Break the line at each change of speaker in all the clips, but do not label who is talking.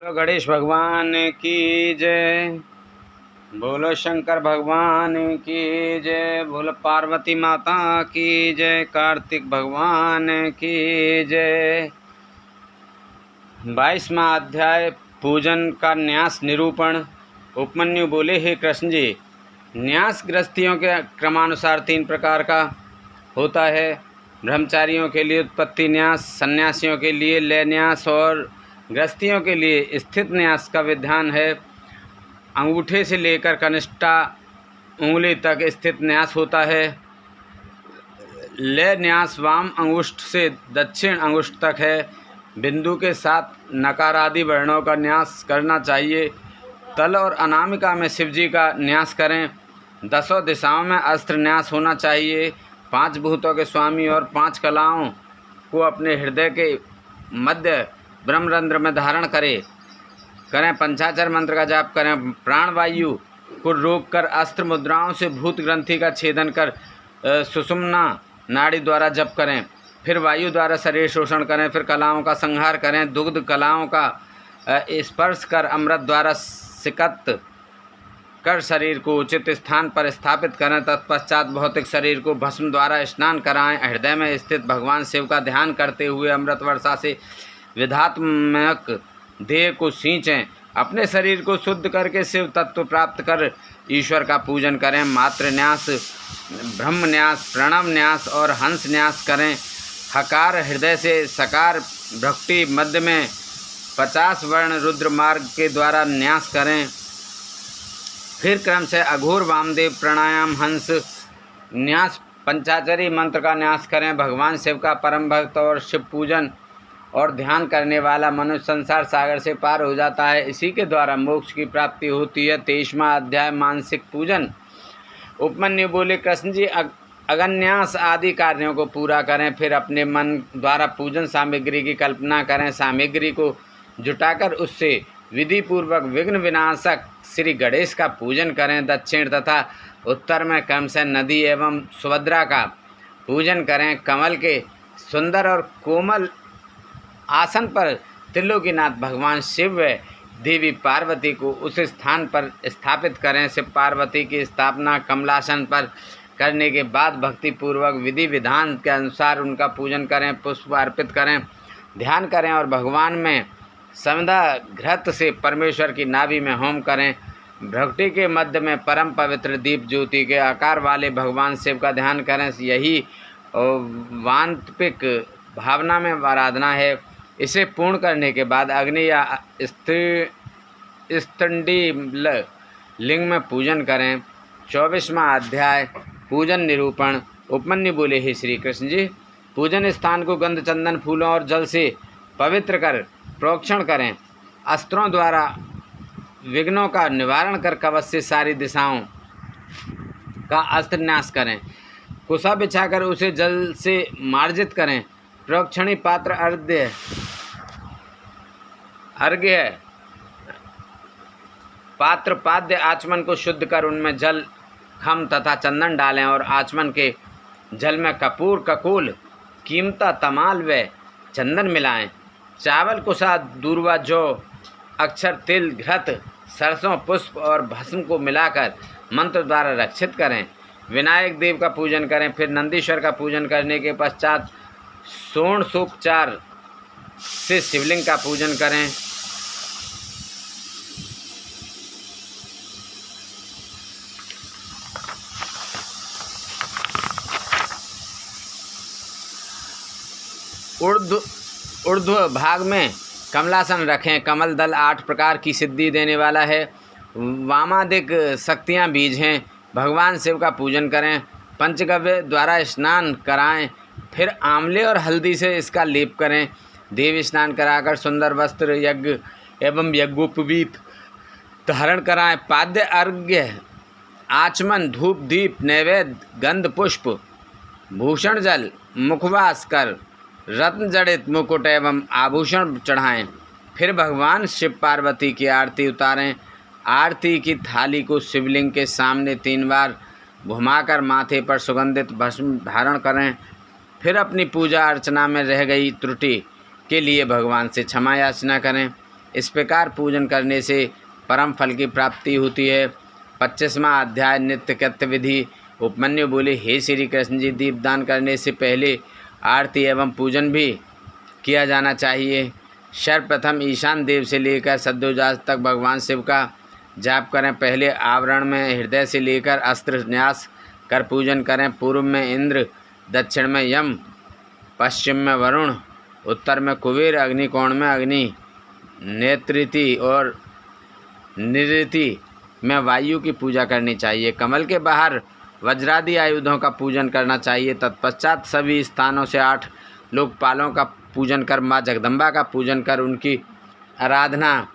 गणेश भगवान की जय। बोलो शंकर भगवान की जय। बोलो पार्वती माता की जय। कार्तिक भगवान की जय। 22वां अध्याय पूजन का न्यास निरूपण। उपमन्यु बोले, हे कृष्ण जी, न्यास गृहस्थियों के क्रमानुसार 3 प्रकार का होता है। ब्रह्मचारियों के लिए उत्पत्ति न्यास, सन्यासियों के लिए लय न्यास और गृहस्थियों के लिए स्थित न्यास का विधान है। अंगूठे से लेकर कनिष्ठा उंगली तक स्थित न्यास होता है। लय न्यास वाम अंगुष्ठ से दक्षिण अंगुष्ठ तक है। बिंदु के साथ नकार आदि वर्णों का न्यास करना चाहिए। तल और अनामिका में शिवजी का न्यास करें। 10 दिशाओं में अस्त्र न्यास होना चाहिए। 5 भूतों के स्वामी और 5 कलाओं को अपने हृदय के मध्य ब्रह्मरंध्र में धारण करें। पंचाक्षर मंत्र का जाप करें। प्राणवायु को रोककर अस्त्र मुद्राओं से भूत ग्रंथि का छेदन कर सुषुम्ना नाड़ी द्वारा जप करें। फिर वायु द्वारा शरीर शोषण करें। फिर कलाओं का संहार करें। दुग्ध कलाओं का स्पर्श कर अमृत द्वारा सिकत कर शरीर को उचित स्थान पर स्थापित करें। तत्पश्चात भौतिक शरीर को भस्म द्वारा स्नान कराएं। हृदय में स्थित भगवान शिव का ध्यान करते हुए अमृत वर्षा से विधात्मक देह को सींचें। अपने शरीर को शुद्ध करके शिव तत्व प्राप्त कर ईश्वर का पूजन करें। मात्र न्यास, ब्रह्म न्यास, प्रणव न्यास और हंस न्यास करें। हकार हृदय से सकार भक्ति मध्य में 50 वर्ण रुद्र मार्ग के द्वारा न्यास करें। फिर क्रम से अघोर वामदेव प्राणायाम हंस न्यास पंचाक्षरी मंत्र का न्यास करें। भगवान शिव का परम भक्त और शिव पूजन और ध्यान करने वाला मनुष्य संसार सागर से पार हो जाता है। इसी के द्वारा मोक्ष की प्राप्ति होती है। 23वां अध्याय मानसिक पूजन। उपमन्यु बोले, कृष्ण जी, अगन्यास आदि कार्यों को पूरा करें। फिर अपने मन द्वारा पूजन सामग्री की कल्पना करें। सामग्री को जुटाकर उससे विधि पूर्वक विघ्न विनाशक श्री गणेश का पूजन करें। दक्षिण तथा उत्तर में कंसन नदी एवं सुभद्रा का पूजन करें। कमल के सुंदर और कोमल आसन पर त्रिलोकीनाथ भगवान शिव व देवी पार्वती को उस स्थान पर स्थापित करें। शिव पार्वती की स्थापना कमलासन पर करने के बाद भक्ति पूर्वक विधि विधान के अनुसार उनका पूजन करें। पुष्प अर्पित करें, ध्यान करें और भगवान में समधा घृत से परमेश्वर की नाभि में होम करें। भक्ति के मध्य में परम पवित्र दीप ज्योति के आकार वाले भगवान शिव का ध्यान करें। यही वांतपिक भावना में आराधना है। इसे पूर्ण करने के बाद अग्नि या स्तंडील लिंग में पूजन करें। 24वां अध्याय पूजन निरूपण। उपमन्यु बोले, हे श्री कृष्ण जी, पूजन स्थान को गंध चंदन फूलों और जल से पवित्र कर प्रोक्षण करें। अस्त्रों द्वारा विघ्नों का निवारण कर कवच से सारी दिशाओं का अस्त्र न्यास करें। कुशा बिछाकर उसे जल से मार्जित करें। प्रोक्षणी पात्र अर्घ्य पात्र पाद्य आचमन को शुद्ध कर उनमें जल, खम तथा चंदन डालें और आचमन के जल में कपूर, ककूल, कीमता, तमाल व चंदन मिलाएं। चावल, कुशा, दूर्वा, जौ, अक्षर, तिल, घृत, सरसों, पुष्प और भस्म को मिलाकर मंत्र द्वारा रक्षित करें। विनायक देव का पूजन करें। फिर नंदीश्वर का पूजन करने के पश्चात षोडशोपचार से शिवलिंग का पूजन करें। ऊर्ध्व भाग में कमलासन रखें। कमल दल 8 प्रकार की सिद्धि देने वाला है। वामादिक शक्तियाँ बीज हैं। भगवान शिव का पूजन करें। पंचगव्य द्वारा स्नान कराएं। फिर आंवले और हल्दी से इसका लेप करें। देव स्नान कराकर सुंदर वस्त्र, यज्ञ एवं यज्ञोपवीत धारण कराएं। पाद्य अर्घ्य, आचमन, धूप, दीप, नैवेद्य, गंध, पुष्प, भूषण जल, मुखवास कर रत्न जड़ित मुकुट एवं आभूषण चढ़ाएं। फिर भगवान शिव पार्वती की आरती उतारें। आरती की थाली को शिवलिंग के सामने 3 बार घुमाकर माथे पर सुगंधित भस्म धारण करें। फिर अपनी पूजा अर्चना में रह गई त्रुटि के लिए भगवान से क्षमा याचना करें। इस प्रकार पूजन करने से परम फल की प्राप्ति होती है। 25वां अध्याय नित्य कृत्य विधि। उपमन्यु बोले, हे श्री कृष्ण जी, दीपदान करने से पहले आरती एवं पूजन भी किया जाना चाहिए। सर्वप्रथम ईशान देव से लेकर सद्योजात तक भगवान शिव का जाप करें। पहले आवरण में हृदय से लेकर अस्त्र न्यास कर पूजन करें। पूर्व में इंद्र, दक्षिण में यम, पश्चिम में वरुण, उत्तर में कुबेर, अग्निकोण में अग्नि, नेत्रिति और निरृति में वायु की पूजा करनी चाहिए। कमल के बाहर वज्रादि आयुधों का पूजन करना चाहिए। तत्पश्चात सभी स्थानों से 8 लोकपालों का पूजन कर माँ जगदम्बा का पूजन कर उनकी आराधना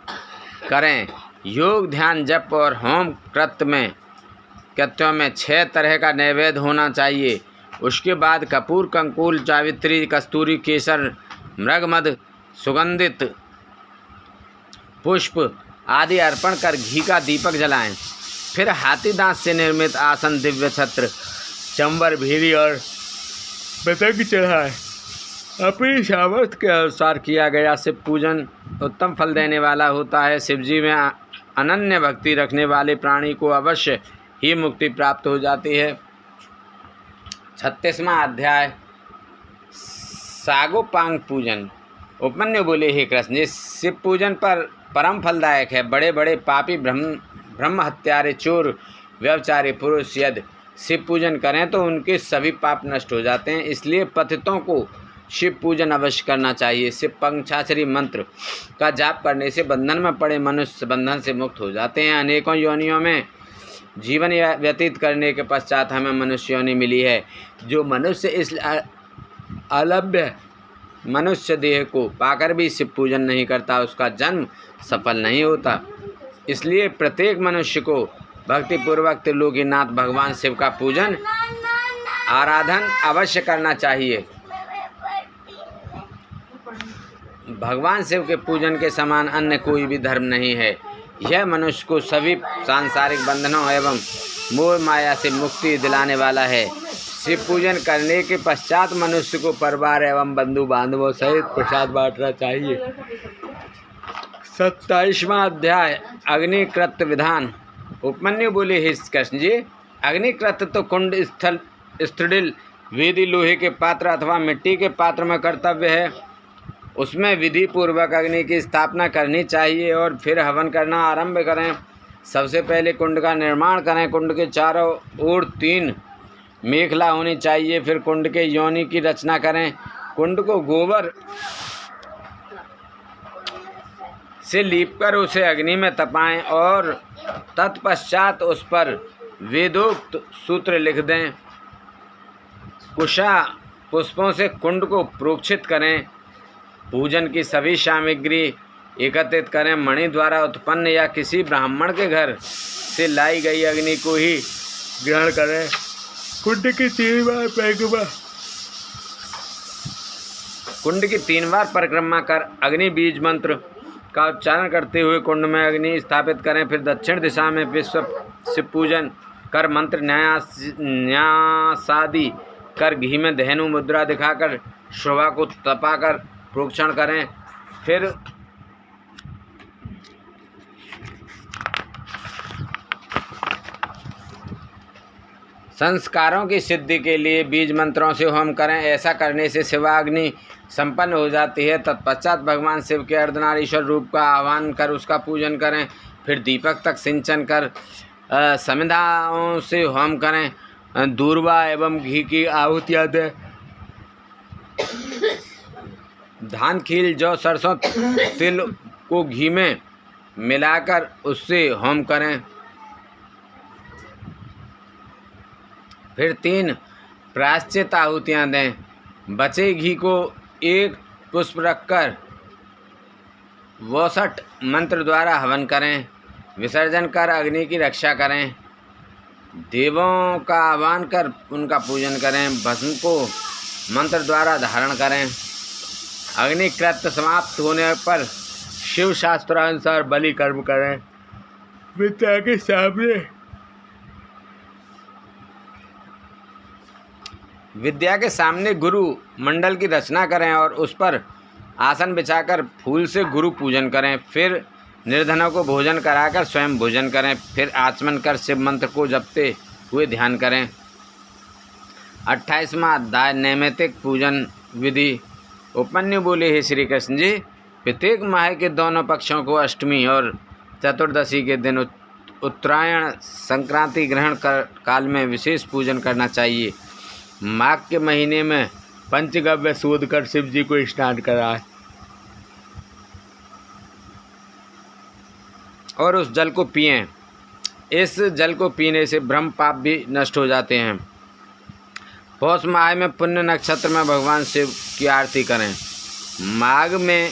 करें। योग, ध्यान, जप और होम कृत्यों में 6 तरह का नैवेद्य होना चाहिए। उसके बाद कपूर, कंकुल, जावित्री, कस्तूरी, केसर, मृगमध, सुगंधित पुष्प आदि अर्पण कर घी का दीपक जलाएं। फिर हाथी दांत से निर्मित आसन, दिव्य छत्र, चंवर, भीरी और पतंग चढ़ाएं। अपनी सामर्थ्य के अनुसार किया गया शिव पूजन उत्तम फल देने वाला होता है। शिवजी में अनन्य भक्ति रखने वाले प्राणी को अवश्य ही मुक्ति प्राप्त हो जाती है। 36वां अध्याय सागोपांग पूजन। उपमन्यु बोले, हे कृष्ण जी, शिव पूजन पर परम फलदायक है। बड़े बड़े पापी, ब्रह्म हत्यारे, चोर, व्यभिचारी पुरुष यदि शिव पूजन करें तो उनके सभी पाप नष्ट हो जाते हैं। इसलिए पतितों को शिव पूजन अवश्य करना चाहिए। शिव पंचाक्षरी मंत्र का जाप करने से बंधन में पड़े मनुष्य बंधन से मुक्त हो जाते हैं। अनेकों योनियों में जीवन व्यतीत करने के पश्चात हमें मनुष्य योनि मिली है। जो मनुष्य इस अलभ्य मनुष्य देह को पाकर भी शिव पूजन नहीं करता, उसका जन्म सफल नहीं होता। इसलिए प्रत्येक मनुष्य को भक्तिपूर्वक त्रिलोकीनाथ भगवान शिव का पूजन आराधन अवश्य करना चाहिए। भगवान शिव के पूजन के समान अन्य कोई भी धर्म नहीं है। यह मनुष्य को सभी सांसारिक बंधनों एवं मोह माया से मुक्ति दिलाने वाला है। शिव पूजन करने के पश्चात मनुष्य को परिवार एवं बंधु बांधवों सहित प्रसाद बांटना चाहिए। 27वां अध्याय अग्निकृत विधान। उपमन्यु बोले, हे कृष्ण जी, अग्निकृत तो कुंड, स्थल, स्त्रीडिल, वेदी, लोहे के पात्र अथवा मिट्टी के पात्र में कर्तव्य है। उसमें विधि पूर्वक अग्नि की स्थापना करनी चाहिए और फिर हवन करना आरंभ करें। सबसे पहले कुंड का निर्माण करें। कुंड के चारों ओर 3 मेखला होनी चाहिए। फिर कुंड के योनि की रचना करें। कुंड को गोबर से लीपकर उसे अग्नि में तपाएं और तत्पश्चात उस पर वेदोक्त सूत्र लिख दें। कुशा पुष्पों से कुंड को प्रोक्षित करें। पूजन की सभी सामग्री एकत्रित करें। मणि द्वारा उत्पन्न या किसी ब्राह्मण के घर से लाई गई अग्नि को ही ग्रहण करें। कुंड की 3 बार परिक्रमा कर अग्नि बीज मंत्र का उच्चारण करते हुए कुंड में अग्नि स्थापित करें। फिर दक्षिण दिशा में विश्व शिव पूजन कर मंत्र न्यासादि कर घी में धेनु मुद्रा दिखाकर शोभा को तपाकर प्रोक्षण करें। फिर संस्कारों की सिद्धि के लिए बीज मंत्रों से होम करें। ऐसा करने से शिवाग्नि संपन्न हो जाती है। तत्पश्चात भगवान शिव के अर्धनारीश्वर रूप का आह्वान कर उसका पूजन करें। फिर दीपक तक सिंचन कर समिधाओं से होम करें। दूर्वा एवं घी की आहुतियाँ दें। धान, खील, जौ, सरसों, तिल को घी में मिलाकर उससे होम करें। फिर 3 प्रायश्चित आहुतियाँ दें। बचे घी को 1 पुष्प रखकर 62 मंत्र द्वारा हवन करें। विसर्जन कर अग्नि की रक्षा करें। देवों का आह्वान कर उनका पूजन करें। भस्म को मंत्र द्वारा धारण करें। अग्निकृत समाप्त होने पर शिव शास्त्रानुसार बलि कर्म करें। विद्या के सामने गुरु मंडल की रचना करें और उस पर आसन बिछाकर फूल से गुरु पूजन करें। फिर निर्धनों को भोजन कराकर स्वयं भोजन करें। फिर आचमन कर शिव मंत्र को जपते हुए ध्यान करें। 28वां अध्याय नैमित्तिक पूजन विधि। उपमन्यु बोले, हे श्री कृष्ण जी, प्रत्येक माह के दोनों पक्षों को अष्टमी और चतुर्दशी के दिन उत्तरायण संक्रांति ग्रहण काल में विशेष पूजन करना चाहिए। माघ के महीने में पंचगव्य शोध कर शिव जी को स्नान कराएं और उस जल को पिएं। इस जल को पीने से ब्रह्म पाप भी नष्ट हो जाते हैं। पौष माह में पुण्य नक्षत्र में भगवान शिव की आरती करें। माघ में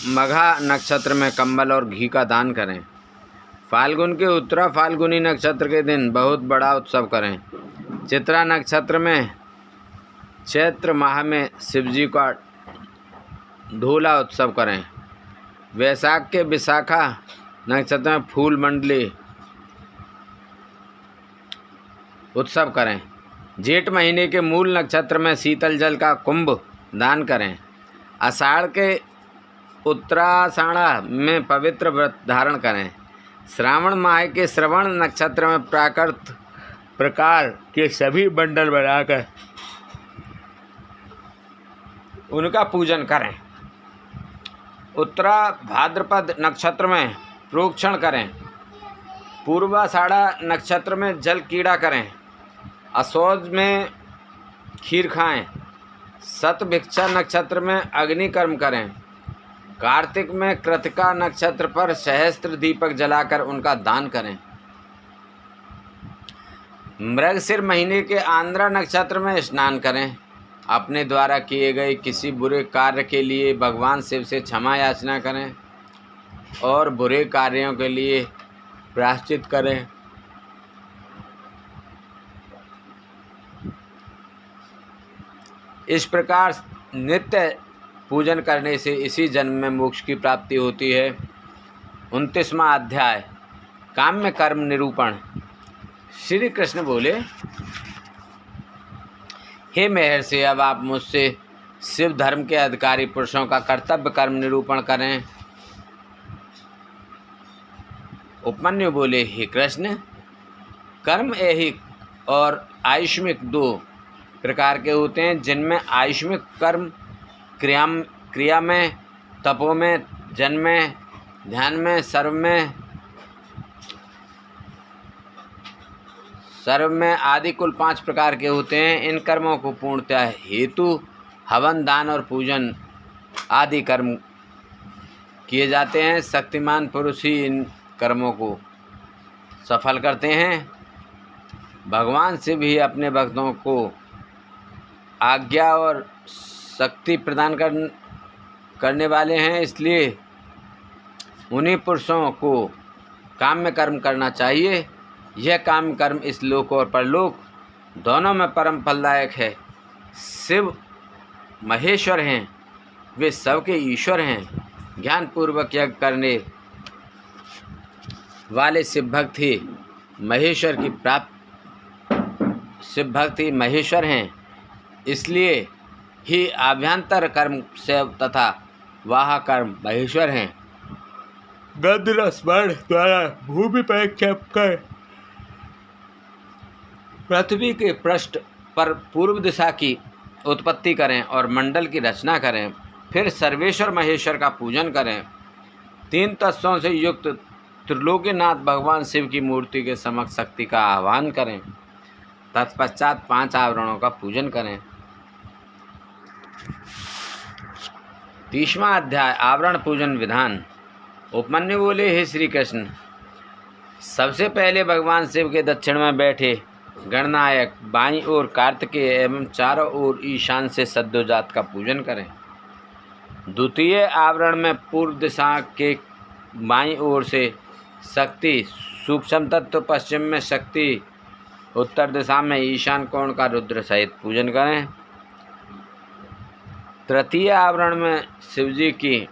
मघा नक्षत्र में कंबल और घी का दान करें। फाल्गुन के उत्तरा फाल्गुनी नक्षत्र के दिन बहुत बड़ा उत्सव करें। चित्रा नक्षत्र में चैत्र माह में शिवजी का ढोला उत्सव करें। वैशाख के विशाखा नक्षत्र में फूल मंडली उत्सव करें। जेठ महीने के मूल नक्षत्र में शीतल जल का कुंभ दान करें। आषाढ़ के उत्तराषाढ़ा में पवित्र व्रत धारण करें। श्रावण माह के श्रवण नक्षत्र में प्राकृत प्रकार के सभी बंडल बनाकर उनका पूजन करें। उत्तरा भाद्रपद नक्षत्र में प्रोक्षण करें। पूर्वाषाढ़ा नक्षत्र में जल कीड़ा करें। असौज में खीर खाएं। शतभिक्षा नक्षत्र में अग्नि कर्म करें। कार्तिक में कृतिका नक्षत्र पर सहस्त्र दीपक जलाकर उनका दान करें। मृगशिर महीने के आंद्रा नक्षत्र में स्नान करें। अपने द्वारा किए गए किसी बुरे कार्य के लिए भगवान शिव से क्षमा याचना करें और बुरे कार्यों के लिए प्रायश्चित करें। इस प्रकार नित्य पूजन करने से इसी जन्म में मोक्ष की प्राप्ति होती है। 29वां अध्याय काम्य कर्म निरूपण। श्री कृष्ण बोले, हे महर्षि, अब आप मुझसे शिव धर्म के अधिकारी पुरुषों का कर्तव्य कर्म निरूपण करें। उपमन्यु बोले, हे कृष्ण, कर्म ऐहिक और आयुष्मिक दो प्रकार के होते हैं, जिनमें आयुष्मिक कर्म क्रिया में, तपो में, जन में, ध्यान में, सर्व में आदि कुल 5 प्रकार के होते हैं। इन कर्मों को पूर्णतः हेतु, हवन, दान और पूजन आदि कर्म किए जाते हैं। शक्तिमान पुरुष ही इन कर्मों को सफल करते हैं। भगवान शिव ही अपने भक्तों को आज्ञा और शक्ति प्रदान करने वाले हैं, इसलिए उन्हीं पुरुषों को काम्य कर्म करना चाहिए। यह काम्य कर्म इस लोक और परलोक दोनों में परम फलदायक है। शिव महेश्वर हैं, वे सबके ईश्वर हैं। ज्ञानपूर्वक यज्ञ करने वाले शिव भक्त ही महेश्वर हैं। इसलिए ही आभ्यंतर कर्म शिव तथा वाह कर्म महेश्वर हैं। गंधरस वर्ण द्वारा भूमि पर क्षेप कर पृथ्वी के पृष्ठ पर पूर्व दिशा की उत्पत्ति करें और मंडल की रचना करें। फिर सर्वेश्वर महेश्वर का पूजन करें। 3 तत्वों से युक्त त्रिलोकीनाथ भगवान शिव की मूर्ति के समक्ष शक्ति का आह्वान करें। तत्पश्चात 5 आवरणों का पूजन करें। 30वां अध्याय आवरण पूजन विधान। उपमन्यु बोले, हे श्री कृष्ण, सबसे पहले भगवान शिव के दक्षिण में बैठे गणनायक बाईं ओर कार्तिकेय एवं चारों ओर ईशान से सद्योजात का पूजन करें। द्वितीय आवरण में पूर्व दिशा के बाईं ओर से शक्ति सूक्ष्म तत्व, पश्चिम में शक्ति, उत्तर दिशा में ईशान कोण का रुद्र सहित पूजन करें। तृतीय आवरण में शिवजी की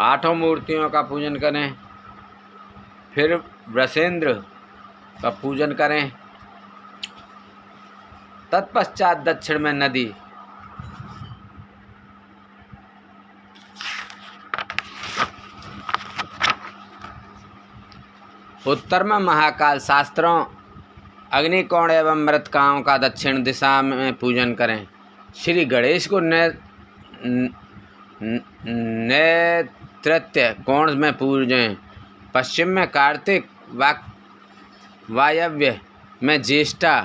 8 मूर्तियों का पूजन करें। फिर वृषेंद्र का पूजन करें। तत्पश्चात दक्षिण में नदी, उत्तर में महाकाल शास्त्रों अग्निकोण एवं मृतकाओं का दक्षिण दिशा में पूजन करें। श्री गणेश को नैऋत्य कोण में पूजें। पश्चिम में कार्तिक, वायव्य में ज्येष्ठा,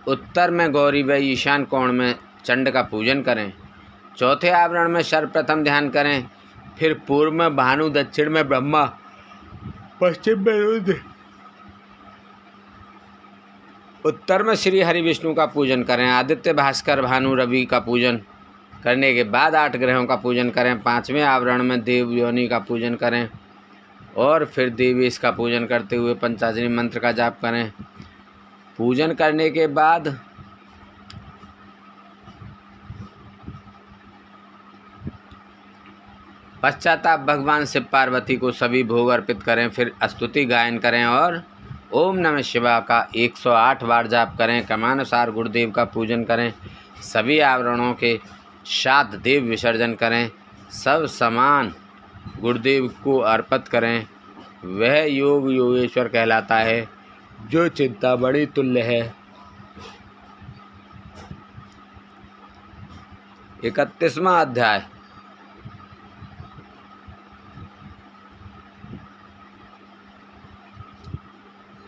उत्तर में गौरी व ईशान कोण में चंड का पूजन करें। चौथे आवरण में सर्वप्रथम ध्यान करें, फिर पूर्व में भानु, दक्षिण में ब्रह्मा, पश्चिम में रुद्र, उत्तर में श्री हरि विष्णु का पूजन करें। आदित्य, भास्कर, भानु, रवि का पूजन करने के बाद 8 ग्रहों का पूजन करें। 5वें आवरण में देव योनि का पूजन करें और फिर देवेश का पूजन करते हुए पंचाक्षरी मंत्र का जाप करें। पूजन करने के बाद पश्चाताप भगवान शिव पार्वती को सभी भोग अर्पित करें। फिर स्तुति गायन करें और ओम नमः शिवाय का 108 बार जाप करें। क्रमानुसार गुरुदेव का पूजन करें। सभी आवरणों के 7 देव विसर्जन करें। सब सामान गुरुदेव को अर्पित करें। वह योग योगेश्वर कहलाता है जो चिंतामणि तुल्य है। 31वां अध्याय।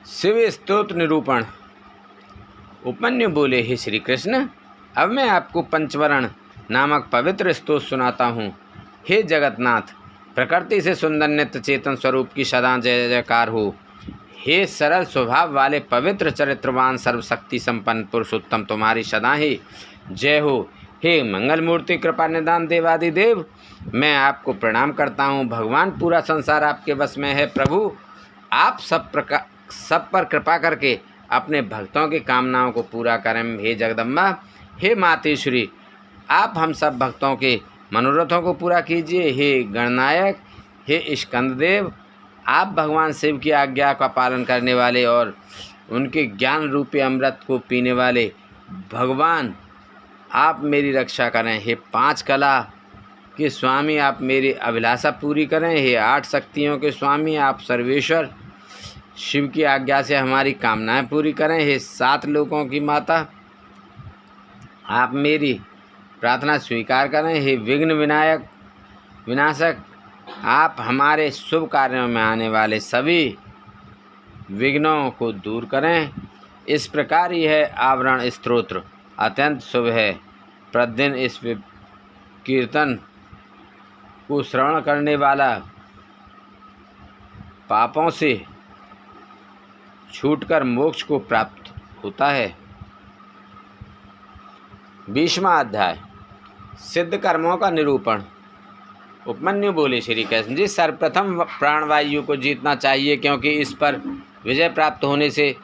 शिव स्तोत्र निरूपण। उपमन्यु बोले, हे श्री कृष्ण, अब मैं आपको पंचवर्ण नामक पवित्र स्तोत्र सुनाता हूँ। हे जगन्नाथ, प्रकृति से सुंदर नित्य चेतन स्वरूप की सदा जय जयकार हो। हे सरल स्वभाव वाले पवित्र चरित्रवान सर्वशक्ति संपन्न पुरुषोत्तम, तुम्हारी सदा ही जय हो। हे मंगल मूर्ति कृपा निदान देवादिदेव, मैं आपको प्रणाम करता हूँ। भगवान, पूरा संसार आपके वश में है। प्रभु, आप सब पर कृपा करके अपने भक्तों की कामनाओं को पूरा करें। हे जगदम्बा, हे मातेश्वरी, आप हम सब भक्तों के मनोरथों को पूरा कीजिए। हे गणनायक, हे स्कंददेव, आप भगवान शिव की आज्ञा का पालन करने वाले और उनके ज्ञान रूपी अमृत को पीने वाले भगवान, आप मेरी रक्षा करें। हे 5 कला के स्वामी, आप मेरी अभिलाषा पूरी करें। हे 8 शक्तियों के स्वामी, आप सर्वेश्वर शिव की आज्ञा से हमारी कामनाएं पूरी करें। हे 7 लोकों की माता, आप मेरी प्रार्थना स्वीकार करें। हे विघ्न विनाशक, आप हमारे शुभ कार्यों में आने वाले सभी विघ्नों को दूर करें। इस प्रकार यह आवरण स्तोत्र अत्यंत शुभ है। प्रतिदिन इस कीर्तन को श्रवण करने वाला पापों से छूटकर मोक्ष को प्राप्त होता है। 20वां अध्याय। सिद्ध कर्मों का निरूपण। उपमन्यु बोले, श्री कृष्ण जी, सर्वप्रथम प्राणवायु को जीतना चाहिए, क्योंकि इस पर विजय प्राप्त होने से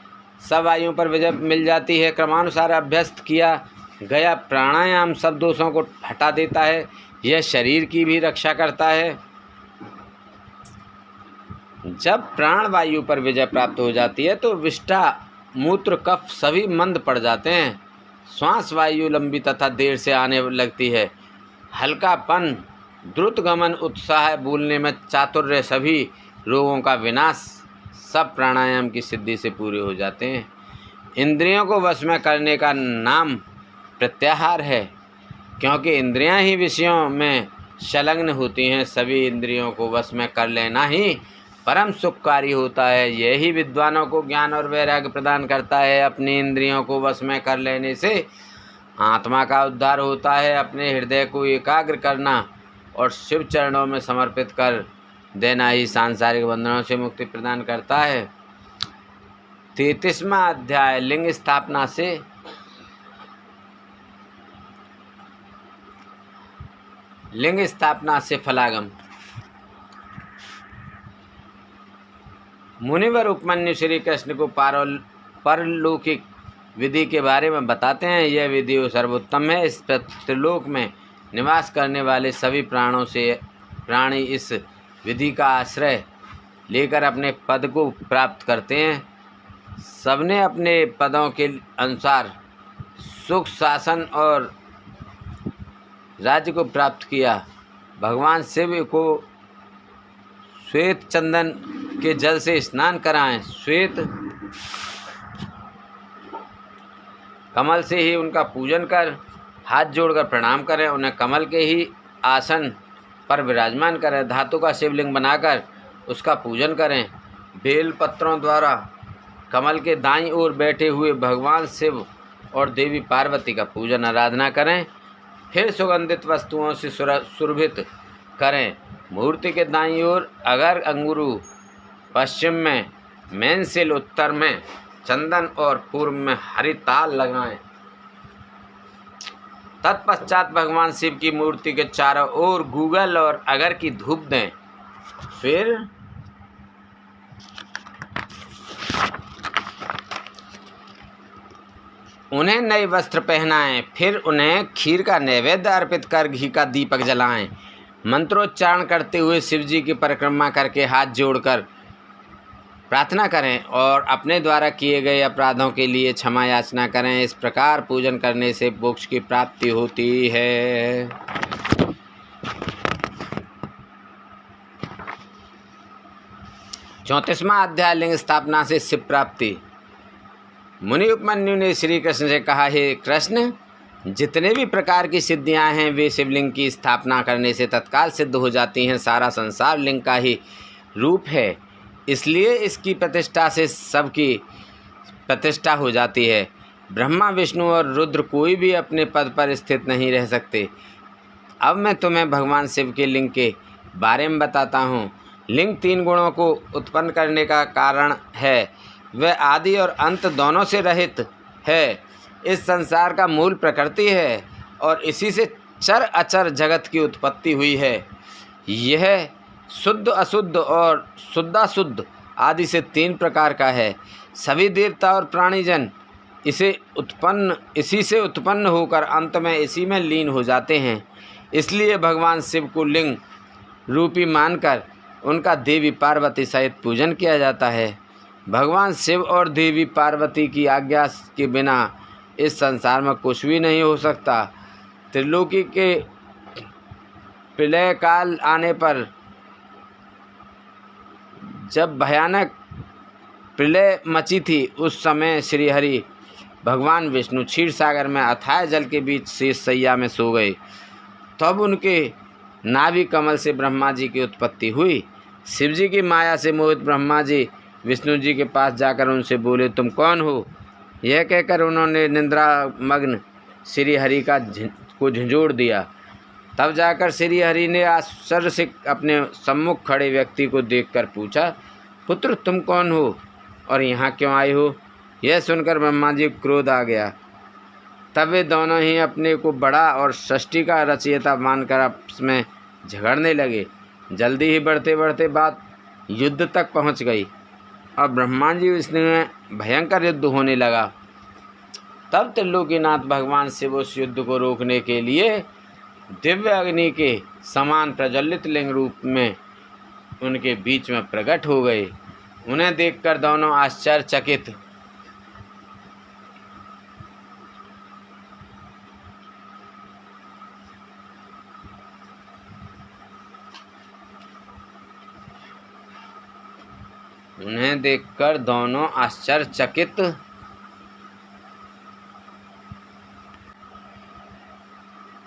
सब वायुओं पर विजय मिल जाती है। क्रमानुसार अभ्यस्त किया गया प्राणायाम सब दोषों को हटा देता है। यह शरीर की भी रक्षा करता है। जब प्राण वायु पर विजय प्राप्त हो जाती है तो विष्ठा, मूत्र, कफ सभी मंद पड़ जाते हैं। श्वास वायु लंबी तथा देर से आने लगती है। हल्कापन, द्रुत गमन, उत्साह, बोलने में चातुर्य, सभी रोगों का विनाश सब प्राणायाम की सिद्धि से पूरे हो जाते हैं। इंद्रियों को वश में करने का नाम प्रत्याहार है, क्योंकि इंद्रियां ही विषयों में संलग्न होती हैं। सभी इंद्रियों को वश में कर लेना ही परम सुखकारी होता है। यही विद्वानों को ज्ञान और वैराग्य प्रदान करता है। अपनी इंद्रियों को वश में कर लेने से आत्मा का उद्धार होता है। अपने हृदय को एकाग्र करना और शिव चरणों में समर्पित कर देना ही सांसारिक बंधनों से मुक्ति प्रदान करता है। 33वां अध्याय। लिंग स्थापना से फलागम। मुनिवर उपमन्यु श्री कृष्ण को परलौकिक विधि के बारे में बताते हैं। यह विधि सर्वोत्तम है। इस त्रिलोक में निवास करने वाले सभी प्राणी इस विधि का आश्रय लेकर अपने पद को प्राप्त करते हैं। सबने अपने पदों के अनुसार सुख, शासन और राज्य को प्राप्त किया। भगवान शिव को श्वेत चंदन के जल से स्नान कराएं। श्वेत कमल से ही उनका पूजन कर हाथ जोड़कर प्रणाम करें। उन्हें कमल के ही आसन पर विराजमान करें। धातु का शिवलिंग बनाकर उसका पूजन करें। बेल पत्रों द्वारा कमल के दाईं ओर बैठे हुए भगवान शिव और देवी पार्वती का पूजन आराधना करें। फिर सुगंधित वस्तुओं से सुरभित करें। मूर्ति के दाईं ओर अगर अंगुरु, पश्चिम में मेनसिल, उत्तर में चंदन और पूर्व में हरिताल लगाएं। तत्पश्चात भगवान शिव की मूर्ति के चारों ओर गूगल और अगर की धूप दें। फिर उन्हें नए वस्त्र पहनाएं। फिर उन्हें खीर का नैवेद्य अर्पित कर घी का दीपक जलाएं। मंत्रोच्चारण करते हुए शिवजी की परिक्रमा करके हाथ जोड़कर प्रार्थना करें और अपने द्वारा किए गए अपराधों के लिए क्षमा याचना करें। इस प्रकार पूजन करने से मोक्ष की प्राप्ति होती है। 34वां अध्याय लिंग स्थापना से शिव प्राप्ति। मुनि उपमन्यु ने श्री कृष्ण से कहा, हे कृष्ण, जितने भी प्रकार की सिद्धियां हैं वे शिवलिंग की स्थापना करने से तत्काल सिद्ध हो जाती हैं। सारा संसार लिंग का ही रूप है, इसलिए इसकी प्रतिष्ठा से सबकी प्रतिष्ठा हो जाती है। ब्रह्मा, विष्णु और रुद्र कोई भी अपने पद पर स्थित नहीं रह सकते। अब मैं तुम्हें भगवान शिव के लिंग के बारे में बताता हूँ। लिंग 3 गुणों को उत्पन्न करने का कारण है। वह आदि और अंत दोनों से रहित है। इस संसार का मूल प्रकृति है और इसी से चर अचर जगत की उत्पत्ति हुई है। यह शुद्ध, अशुद्ध और शुद्धाशुद्ध आदि से 3 प्रकार का है। सभी देवता और प्राणीजन इसी से उत्पन्न होकर अंत में इसी में लीन हो जाते हैं। इसलिए भगवान शिव को लिंग रूपी मानकर उनका देवी पार्वती सहित पूजन किया जाता है। भगवान शिव और देवी पार्वती की आज्ञा के बिना इस संसार में कुछ भी नहीं हो सकता। त्रिलोकी के प्रलय काल आने पर जब भयानक प्रलय मची थी, उस समय श्री हरि भगवान विष्णु क्षीर सागर में अथाह जल के बीच शेष शैया में सो गए। तब उनके नाभि कमल से ब्रह्मा जी की उत्पत्ति हुई। शिव जी की माया से मोहित ब्रह्मा जी विष्णु जी के पास जाकर उनसे बोले, तुम कौन हो? यह कहकर उन्होंने निद्रा मग्न श्री हरि को झंझोड़ दिया। तब जाकर श्री हरि ने आश्चर्य से अपने सम्मुख खड़े व्यक्ति को देखकर पूछा, पुत्र, तुम कौन हो और यहाँ क्यों आए हो? यह सुनकर ब्रह्मा जी को क्रोध आ गया। तब वे दोनों ही अपने को बड़ा और सृष्टि का रचयिता मानकर आपस में झगड़ने लगे। जल्दी ही बढ़ते बढ़ते बात युद्ध तक पहुँच गई और ब्रह्मा जी विष्णु में भयंकर युद्ध होने लगा। तब त्रिलोकीनाथ भगवान शिव उस युद्ध को रोकने के लिए दिव्य अग्नि के समान प्रज्वलित लिंग रूप में उनके बीच में प्रकट हो गए। उन्हें देखकर दोनों आश्चर्यचकित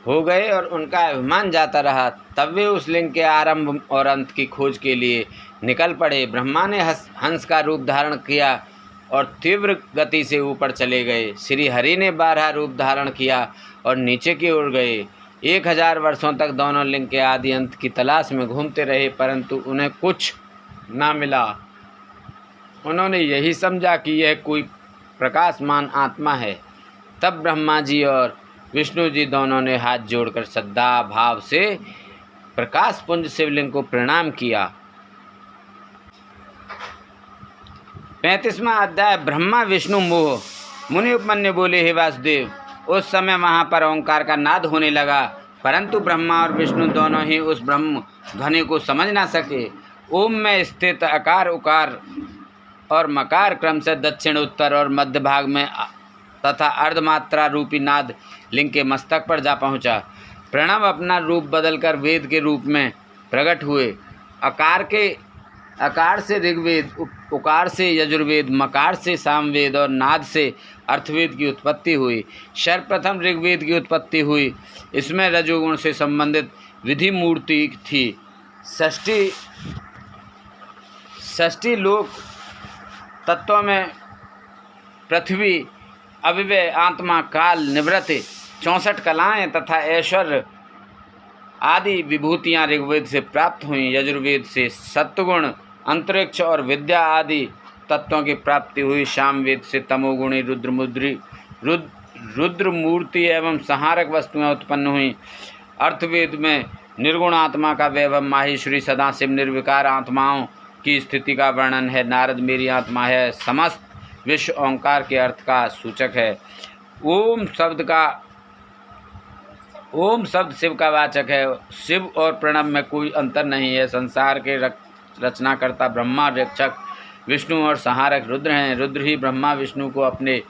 हो गए और उनका अभिमान जाता रहा। तब वे उस लिंग के आरंभ और अंत की खोज के लिए निकल पड़े। ब्रह्मा ने हंस का रूप धारण किया और तीव्र गति से ऊपर चले गए। श्री हरि ने 12 रूप धारण किया और नीचे की ओर गए। 1000 वर्षों तक दोनों लिंग के आदि अंत की तलाश में घूमते रहे, परंतु उन्हें कुछ न मिला। उन्होंने यही समझा कि यह कोई प्रकाशमान आत्मा है। तब ब्रह्मा जी और विष्णु जी दोनों ने हाथ जोड़कर श्रद्धा भाव से प्रकाश पुंज शिवलिंग को प्रणाम किया। 35वां अध्याय ब्रह्मा विष्णु मोह। मुनि उपमन्यु बोले, हे वासुदेव, उस समय वहाँ पर ओंकार का नाद होने लगा, परंतु ब्रह्मा और विष्णु दोनों ही उस ब्रह्म ध्वनि को समझ ना सके। ओम में स्थित अकार, उकार और मकार क्रम से दक्षिण, उत्तर और मध्य भाग में तथा अर्धमात्रा रूपी नाद लिंग के मस्तक पर जा पहुंचा। प्रणव अपना रूप बदलकर वेद के रूप में प्रकट हुए। अकार के अकार से ऋग्वेद, उकार से यजुर्वेद, मकार से सामवेद और नाद से अर्थवेद की उत्पत्ति हुई। सर्वप्रथम ऋग्वेद की उत्पत्ति हुई। इसमें रजोगुण से संबंधित विधि मूर्ति थी। षष्ठी लोक तत्वों में पृथ्वी, अव्यय, आत्मा, काल, निवृत्ति, 64 कलाएं तथा ऐश्वर्य आदि विभूतियां ऋग्वेद से प्राप्त हुई। यजुर्वेद से सत्वगुण, अंतरिक्ष और विद्या आदि तत्वों की प्राप्ति हुई। सामवेद से तमोगुणी रुद्र मूर्ति एवं संहारक वस्तुएं उत्पन्न हुई। अर्थवेद में निर्गुण आत्मा का वैभव, माहेश्वरी सदाशिव निर्विकार आत्माओं की स्थिति का वर्णन है। नारद मेरी आत्मा है, समस्त विश्व ओंकार के अर्थ का सूचक है। ओम शब्द शिव का वाचक है। शिव और प्रणव में कोई अंतर नहीं है। संसार के रचनाकर्ता ब्रह्मा, रक्षक विष्णु और संहारक रुद्र हैं। रुद्र ही ब्रह्मा विष्णु को अपने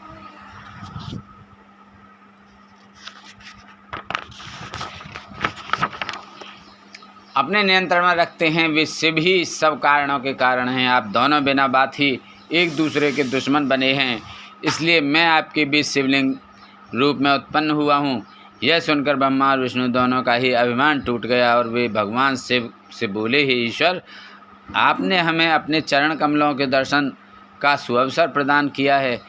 नियंत्रण में रखते हैं। वे शिव ही सब कारणों के कारण हैं। आप दोनों बिना बात ही एक दूसरे के दुश्मन बने हैं, इसलिए मैं आपके बीच शिवलिंग रूप में उत्पन्न हुआ हूँ। यह सुनकर ब्रह्मा और विष्णु दोनों का ही अभिमान टूट गया और वे भगवान शिव से बोले, हे ईश्वर, आपने हमें अपने चरण कमलों के दर्शन का सुअवसर प्रदान किया है।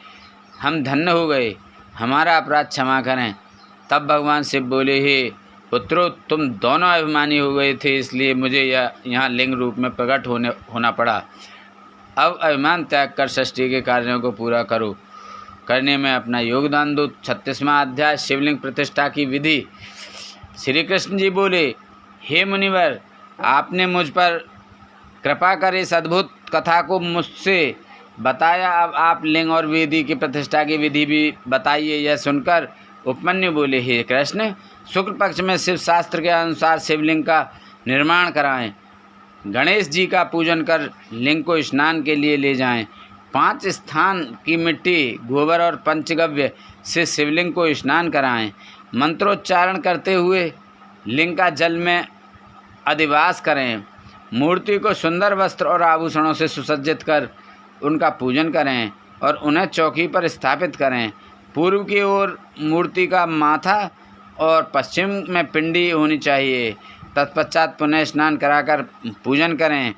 हम धन्य हो गए, हमारा अपराध क्षमा करें। तब भगवान शिव बोले, हे पुत्रों, तुम दोनों अभिमानी हो गए थे, इसलिए मुझे यहाँ लिंग रूप में प्रकट होना पड़ा। अब अभिमान त्याग कर षष्ठी के कार्यों को पूरा करने में अपना योगदान दो। 36वां अध्याय शिवलिंग प्रतिष्ठा की विधि। श्री कृष्ण जी बोले, हे मुनिवर, आपने मुझ पर कृपा कर इस अद्भुत कथा को मुझसे बताया। अब आप लिंग और वेदी की प्रतिष्ठा की विधि भी बताइए। यह सुनकर उपमन्यु बोले, हे कृष्ण, शुक्ल पक्ष में शिव शास्त्र के अनुसार शिवलिंग का निर्माण कराएं। गणेश जी का पूजन कर लिंग को स्नान के लिए ले जाएं। 5 स्थान की मिट्टी, गोबर और पंचगव्य से शिवलिंग को स्नान कराएं। मंत्रोच्चारण करते हुए लिंग का जल में अधिवास करें। मूर्ति को सुंदर वस्त्र और आभूषणों से सुसज्जित कर उनका पूजन करें और उन्हें चौकी पर स्थापित करें। पूर्व की ओर मूर्ति का माथा और पश्चिम में पिंडी होनी चाहिए। तत्पश्चात पुनः स्नान कराकर पूजन करें।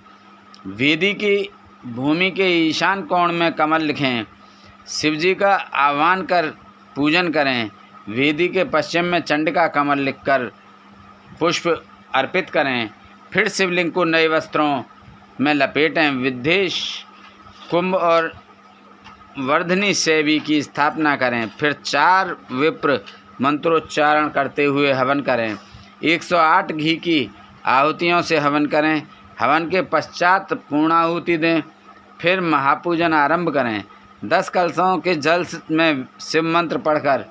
वेदी की भूमि के ईशान कोण में कमल लिखें। शिवजी का आह्वान कर पूजन करें। वेदी के पश्चिम में चंडिका कमल लिखकर पुष्प अर्पित करें। फिर शिवलिंग को नए वस्त्रों में लपेटें। विदेश कुंभ और वर्धनी सेवी की स्थापना करें। फिर 4 विप्र मंत्रोच्चारण करते हुए हवन करें। 108 घी की आहुतियों से हवन करें। हवन के पश्चात पूर्णाहुति दें। फिर महापूजन आरंभ करें। 10 कलशों के जल में शिव मंत्र पढ़कर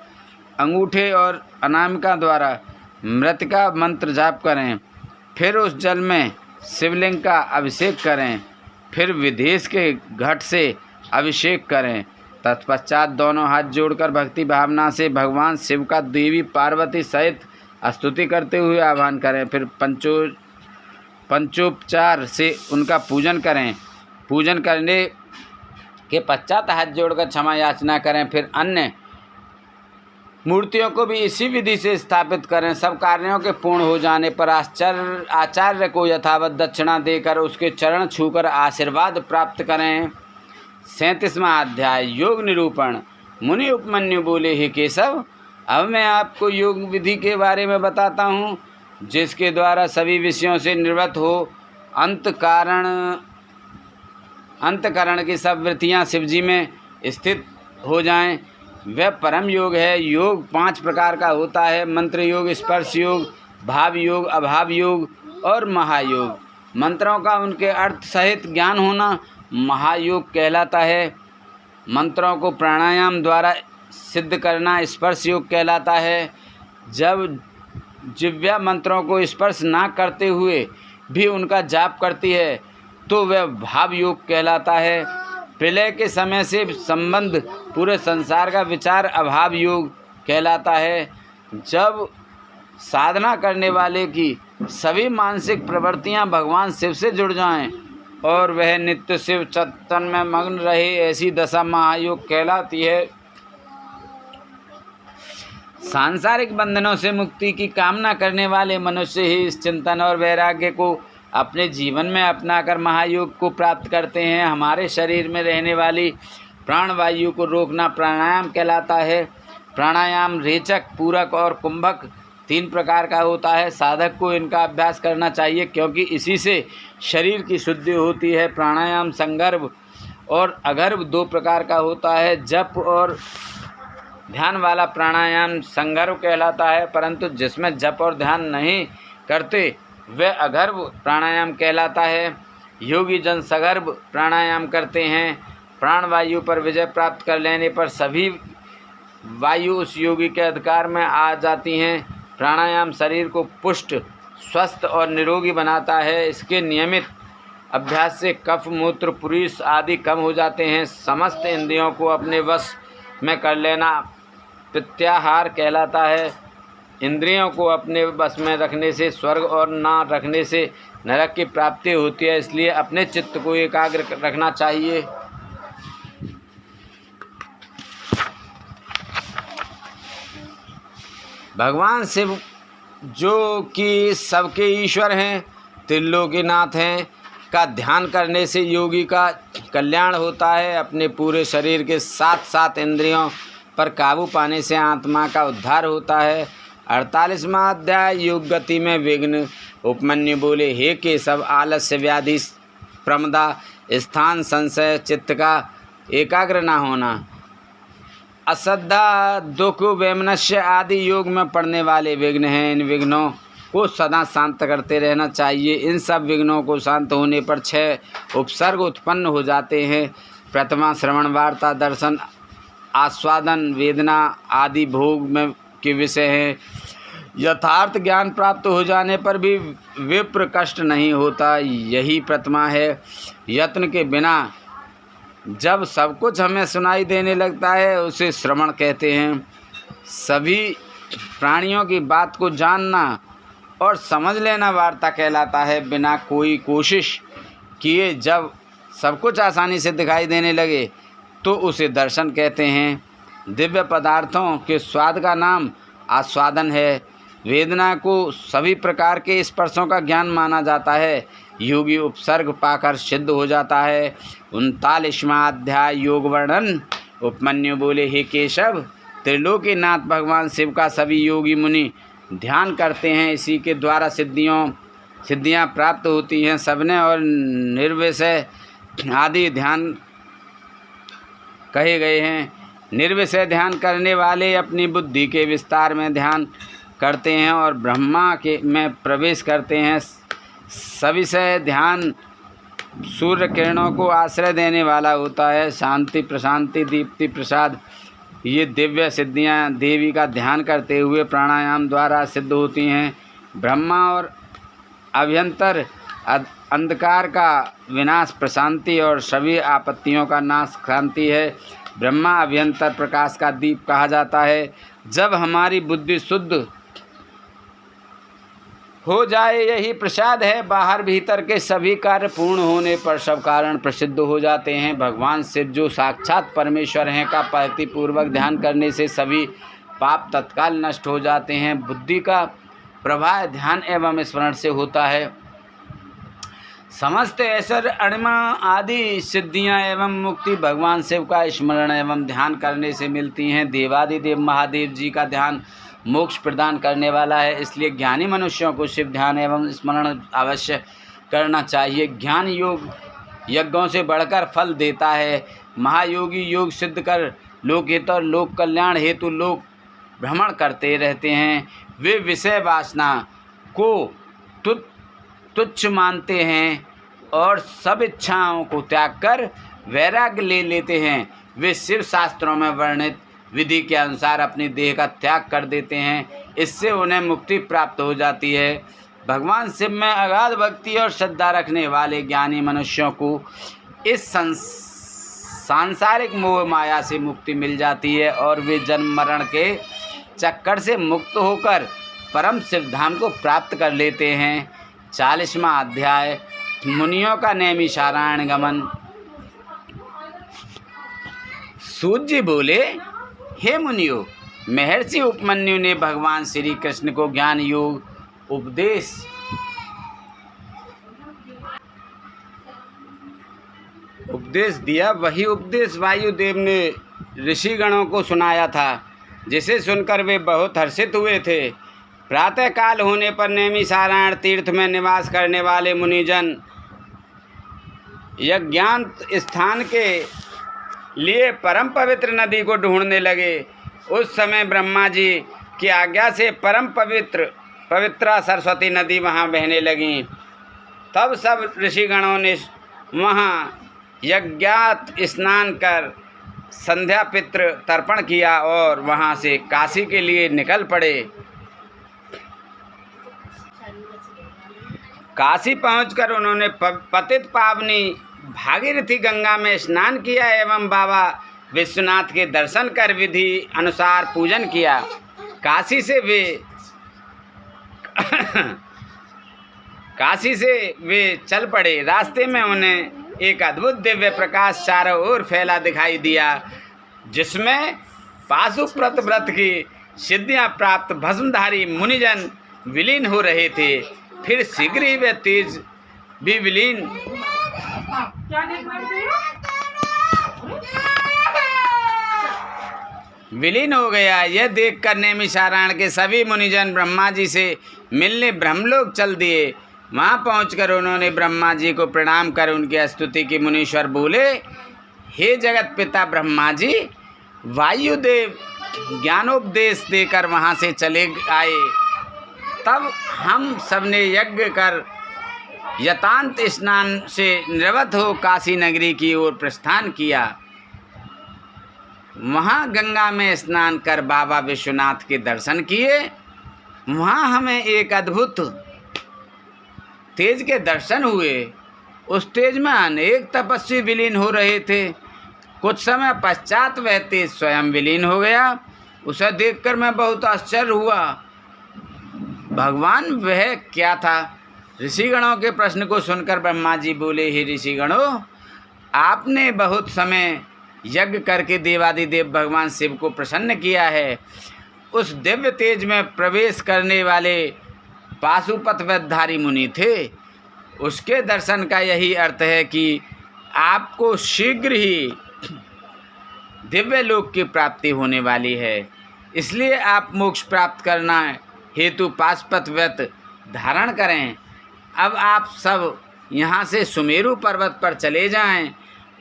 अंगूठे और अनामिका द्वारा मृतिका मंत्र जाप करें। फिर उस जल में शिवलिंग का अभिषेक करें। फिर विदेश के घट से अभिषेक करें। तत्पश्चात दोनों हाथ जोड़कर भक्ति भावना से भगवान शिव का देवी पार्वती सहित स्तुति करते हुए आह्वान करें। फिर पंचोपचार से उनका पूजन करें। पूजन करने के पश्चात हाथ जोड़कर क्षमा याचना करें। फिर अन्य मूर्तियों को भी इसी विधि से स्थापित करें। सब कार्यों के पूर्ण हो जाने पर आचार्य को यथावत दक्षिणा देकर उसके चरण छूकर आशीर्वाद प्राप्त करें। 37वां अध्याय योग निरूपण। मुनि उपमन्यु बोले, हे केशव, अब मैं आपको योग विधि के बारे में बताता हूँ, जिसके द्वारा सभी विषयों से निवृत्त हो अंतकरण की सब वृत्तियाँ शिवजी में स्थित हो जाएं। वह परम योग है। योग 5 प्रकार का होता है: मंत्र योग, स्पर्श योग, भाव योग, अभाव योग और महायोग। मंत्रों का उनके अर्थ सहित ज्ञान होना महायोग कहलाता है। मंत्रों को प्राणायाम द्वारा सिद्ध करना स्पर्श योग कहलाता है। जब जिह्वा मंत्रों को स्पर्श ना करते हुए भी उनका जाप करती है तो वह भाव योग कहलाता है। प्रलय के समय से संबंध पूरे संसार का विचार अभाव योग कहलाता है। जब साधना करने वाले की सभी मानसिक प्रवृत्तियां भगवान शिव से जुड़ जाएं और वह नित्य शिव चिंतन में मग्न रहे, ऐसी दशा महायोग कहलाती है। सांसारिक बंधनों से मुक्ति की कामना करने वाले मनुष्य ही इस चिंतन और वैराग्य को अपने जीवन में अपनाकर महायोग को प्राप्त करते हैं। हमारे शरीर में रहने वाली प्राणवायु को रोकना प्राणायाम कहलाता है। प्राणायाम रेचक, पूरक और कुंभक 3 प्रकार का होता है। साधक को इनका अभ्यास करना चाहिए, क्योंकि इसी से शरीर की शुद्धि होती है। प्राणायाम संगर्भ और अगर्भ 2 प्रकार का होता है। जप और ध्यान वाला प्राणायाम संगर्भ कहलाता है, परंतु जिसमें जप और ध्यान नहीं करते वह अगर्भ प्राणायाम कहलाता है। योगी जन सगर्भ प्राणायाम करते हैं। प्राणवायु पर विजय प्राप्त कर लेने पर सभी वायु उस योगी के अधिकार में आ जाती हैं। प्राणायाम शरीर को पुष्ट, स्वस्थ और निरोगी बनाता है। इसके नियमित अभ्यास से कफ, मूत्र, पुरुष आदि कम हो जाते हैं। समस्त इंद्रियों को अपने वश में कर लेना प्रत्याहार कहलाता है। इंद्रियों को अपने बस में रखने से स्वर्ग और ना रखने से नरक की प्राप्ति होती है, इसलिए अपने चित्त को एकाग्र रखना चाहिए। भगवान शिव जो कि सबके ईश्वर हैं, त्रिलोकीनाथ हैं, का ध्यान करने से योगी का कल्याण होता है। अपने पूरे शरीर के साथ साथ इंद्रियों पर काबू पाने से आत्मा का उद्धार होता है। 48वां अध्याय योग गति में विघ्न। उपमन्यु बोले, हे केशव, आलस्य, व्याधि, प्रमदा, स्थान संशय, चित्त का एकाग्र न होना, अश्रद्धा, दुख, वैमनस्य आदि योग में पड़ने वाले विघ्न हैं। इन विघ्नों को सदा शांत करते रहना चाहिए। इन सब विघ्नों को शांत होने पर 6 उपसर्ग उत्पन्न हो जाते हैं। प्रथमा श्रवण, वार्ता, दर्शन, आस्वादन, वेदना आदि भोग में के विषय हैं। यथार्थ ज्ञान प्राप्त हो जाने पर भी विप्र कष्ट नहीं होता, यही प्रथमा है। यत्न के बिना जब सब कुछ हमें सुनाई देने लगता है उसे श्रवण कहते हैं। सभी प्राणियों की बात को जानना और समझ लेना वार्ता कहलाता है। बिना कोई कोशिश किए जब सब कुछ आसानी से दिखाई देने लगे तो उसे दर्शन कहते हैं। दिव्य पदार्थों के स्वाद का नाम आस्वादन है। वेदना को सभी प्रकार के स्पर्शों का ज्ञान माना जाता है। योगी उपसर्ग पाकर सिद्ध हो जाता है। 39वां अध्याय योग वर्णन। उपमन्यु बोले, हे केशव, त्रिलोकीनाथ भगवान शिव का सभी योगी मुनि ध्यान करते हैं। इसी के द्वारा सिद्धियां प्राप्त होती हैं। सबने और निर्विषय आदि ध्यान कहे गए हैं। निर्विषय ध्यान करने वाले अपनी बुद्धि के विस्तार में ध्यान करते हैं और ब्रह्मा के में प्रवेश करते हैं। सविषय ध्यान सूर्य किरणों को आश्रय देने वाला होता है। शांति, प्रशांति, दीप्ति, प्रसाद ये दिव्य सिद्धियां देवी का ध्यान करते हुए प्राणायाम द्वारा सिद्ध होती हैं। ब्रह्मा और अभ्यंतर अंधकार का विनाश प्रशांति और सभी आपत्तियों का नाश शांति है। ब्रह्मा अभ्यंतर प्रकाश का दीप कहा जाता है। जब हमारी बुद्धि शुद्ध हो जाए यही प्रसाद है। बाहर भीतर के सभी कार्य पूर्ण होने पर सब कारण प्रसिद्ध हो जाते हैं। भगवान शिव जो साक्षात परमेश्वर हैं का भक्तिपूर्वक ध्यान करने से सभी पाप तत्काल नष्ट हो जाते हैं। बुद्धि का प्रवाह ध्यान एवं स्मरण से होता है। समस्त ऐश्वर्य, अणिमा आदि सिद्धियां एवं मुक्ति भगवान शिव का स्मरण एवं ध्यान करने से मिलती हैं। देवादिदेव महादेव जी का ध्यान मोक्ष प्रदान करने वाला है, इसलिए ज्ञानी मनुष्यों को शिव ध्यान एवं स्मरण अवश्य करना चाहिए। ज्ञान योग यज्ञों से बढ़कर फल देता है। महायोगी योग सिद्ध कर लोकहित और लोक कल्याण हेतु लोक भ्रमण करते रहते हैं। वे विषय वासना को तुच्छ मानते हैं और सब इच्छाओं को त्याग कर वैराग्य ले लेते हैं। वे शिव शास्त्रों में वर्णित विधि के अनुसार अपनी देह का त्याग कर देते हैं। इससे उन्हें मुक्ति प्राप्त हो जाती है। भगवान शिव में अगाध भक्ति और श्रद्धा रखने वाले ज्ञानी मनुष्यों को इस सांसारिक मोह माया से मुक्ति मिल जाती है और वे जन्म मरण के चक्कर से मुक्त होकर परम शिव धाम को प्राप्त कर लेते हैं। 40वां अध्याय मुनियों का नैमिषारण्य गमन। सूत जी बोले, हे मुनियों, महर्षि उपमन्यु ने भगवान श्री कृष्ण को ज्ञान योग उपदेश दिया। वही उपदेश वायुदेव ने ऋषिगणों को सुनाया था, जिसे सुनकर वे बहुत हर्षित हुए थे। प्रातःकाल होने पर नैमिषारण्य तीर्थ में निवास करने वाले मुनिजन यज्ञांत स्थान के लिए परम पवित्र नदी को ढूंढने लगे। उस समय ब्रह्मा जी की आज्ञा से परम पवित्रा सरस्वती नदी वहाँ बहने लगी। तब सब ऋषिगणों ने वहाँ यज्ञात स्नान कर संध्या पितृ तर्पण किया और वहाँ से काशी के लिए निकल पड़े। काशी पहुंचकर उन्होंने पतित पावनी भागीरथी गंगा में स्नान किया एवं बाबा विश्वनाथ के दर्शन कर विधि अनुसार पूजन किया। काशी से वे चल पड़े। रास्ते में उन्हें एक अद्भुत दिव्य प्रकाश चारों ओर फैला दिखाई दिया, जिसमें पाशुपत व्रत की सिद्धियां प्राप्त भस्मधारी मुनिजन विलीन हो रहे थे। फिर शीघ्र ही वे तेज भी विलीन हो गया। यह देखकर नैमिषारण्य के सभी मुनिजन ब्रह्मा जी से मिलने ब्रह्मलोक चल दिए। वहाँ पहुंचकर उन्होंने ब्रह्मा जी को प्रणाम कर उनकी स्तुति की। मुनीश्वर बोले, हे जगत पिता ब्रह्मा जी, वायुदेव ज्ञानोपदेश देकर वहाँ से चले आए। तब हम सबने यज्ञ कर यतांत स्नान से निवृत्त हो काशी नगरी की ओर प्रस्थान किया। वहाँ गंगा में स्नान कर बाबा विश्वनाथ के दर्शन किए। वहाँ हमें एक अद्भुत तेज के दर्शन हुए। उस तेज में अनेक तपस्वी विलीन हो रहे थे। कुछ समय पश्चात वह तेज स्वयं विलीन हो गया। उसे देखकर मैं बहुत आश्चर्य हुआ। भगवान वह क्या था? ऋषिगणों के प्रश्न को सुनकर ब्रह्मा जी बोले, हे ऋषिगणों, आपने बहुत समय यज्ञ करके देवादिदेव भगवान शिव को प्रसन्न किया है। उस दिव्य तेज में प्रवेश करने वाले पाशुपत वेदधारी मुनि थे। उसके दर्शन का यही अर्थ है कि आपको शीघ्र ही दिव्य लोक की प्राप्ति होने वाली है। इसलिए आप मोक्ष प्राप्त करना हेतु पाशुपत व्रत धारण करें। अब आप सब यहाँ से सुमेरु पर्वत पर चले जाएं।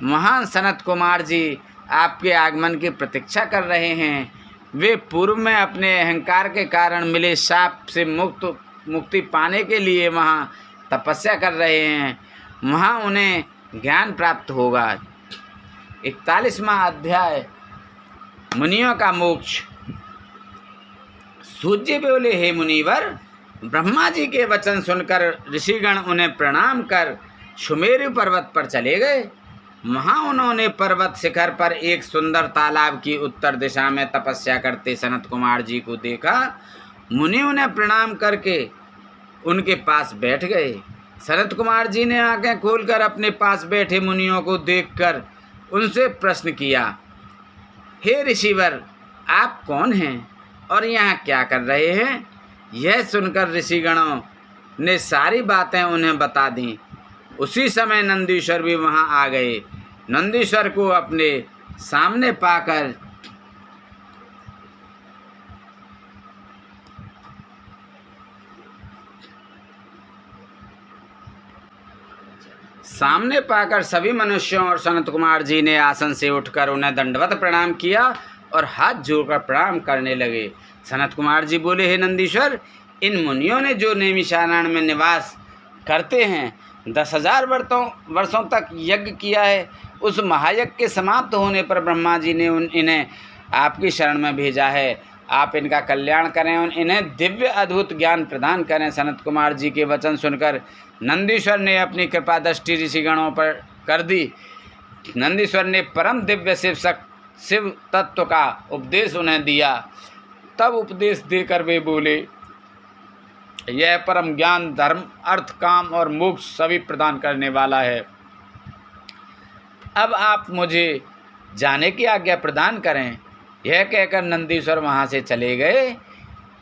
वहाँ सनत कुमार जी आपके आगमन की प्रतीक्षा कर रहे हैं। वे पूर्व में अपने अहंकार के कारण मिले शाप से मुक्ति पाने के लिए वहाँ तपस्या कर रहे हैं। वहाँ उन्हें ज्ञान प्राप्त होगा। 41वां अध्याय, मुनियों का मोक्ष। सूत जी बोले, हे मुनिवर, ब्रह्मा जी के वचन सुनकर ऋषिगण उन्हें प्रणाम कर सुमेरु पर्वत पर चले गए। वहाँ उन्होंने पर्वत शिखर पर एक सुंदर तालाब की उत्तर दिशा में तपस्या करते सनत कुमार जी को देखा। मुनि उन्हें प्रणाम करके उनके पास बैठ गए। सनत कुमार जी ने आंखें खोलकर अपने पास बैठे मुनियों को देखकर उनसे प्रश्न किया, हे ऋषिवर, आप कौन हैं और यहाँ क्या कर रहे हैं? यह सुनकर ऋषिगणों ने सारी बातें उन्हें बता दी। उसी समय नंदीश्वर भी वहाँ आ गए। नंदीश्वर को अपने सामने पाकर सभी मनुष्यों और सनत कुमार जी ने आसन से उठकर उन्हें दंडवत प्रणाम किया और हाथ जोड़कर प्रणाम करने लगे। सनत कुमार जी बोले, हे नंदीश्वर, इन मुनियों ने जो नैमिषारण्य में निवास करते हैं 10,000 वर्षों तक यज्ञ किया है, उस महायज्ञ के समाप्त होने पर ब्रह्मा जी ने इन्हें आपकी शरण में भेजा है। आप इनका कल्याण करें और इन्हें दिव्य अद्भुत ज्ञान प्रदान करें। सनत कुमार जी के वचन सुनकर नंदीश्वर ने अपनी कृपा दृष्टि ऋषिगणों पर कर दी। नंदीश्वर ने परम दिव्य शिव तत्व का उपदेश उन्हें दिया। तब उपदेश देकर वे बोले, यह परम ज्ञान धर्म अर्थ काम और मोक्ष सभी प्रदान करने वाला है। अब आप मुझे जाने की आज्ञा प्रदान करें। यह कहकर नंदीश्वर वहाँ से चले गए।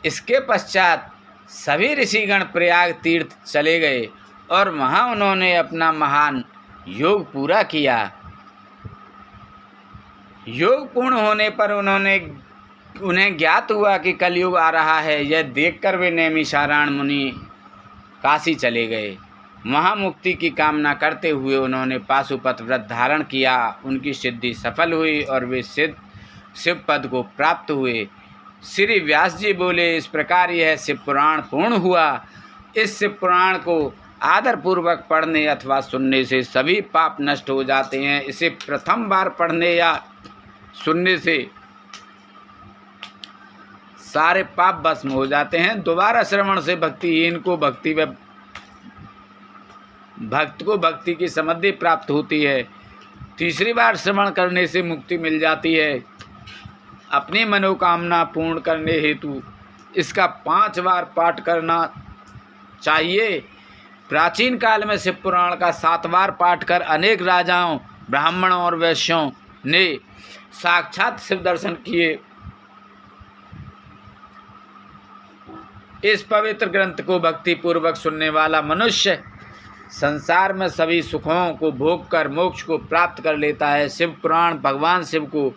इसके पश्चात सभी ऋषिगण प्रयाग तीर्थ चले गए और वहाँ उन्होंने अपना महान योग पूरा किया। योग पूर्ण होने पर उन्हें ज्ञात हुआ कि कलयुग आ रहा है। यह देखकर वे नैमिषारण्य मुनि काशी चले गए। वहाँ मुक्ति की कामना करते हुए उन्होंने पाशुपत व्रत धारण किया। उनकी सिद्धि सफल हुई और वे शिव पद को प्राप्त हुए। श्री व्यास जी बोले, इस प्रकार यह शिव पुराण पूर्ण हुआ। इस शिव पुराण को आदरपूर्वक पढ़ने अथवा सुनने से सभी पाप नष्ट हो जाते हैं। इसे प्रथम बार पढ़ने या सुनने से सारे पाप भस्म हो जाते हैं। दोबारा श्रवण से भक्तिहीन को भक्त को भक्ति की समृद्धि प्राप्त होती है। तीसरी बार श्रवण करने से मुक्ति मिल जाती है। अपनी मनोकामना पूर्ण करने हेतु इसका 5 बार पाठ करना चाहिए। प्राचीन काल में शिव पुराण का 7 बार पाठ कर अनेक राजाओं, ब्राह्मणों और वैश्यों ने साक्षात शिव दर्शन किए। इस पवित्र ग्रंथ को भक्ति पूर्वक सुनने वाला मनुष्य संसार में सभी सुखों को भोग कर मोक्ष को प्राप्त कर लेता है। शिव पुराण भगवान शिव को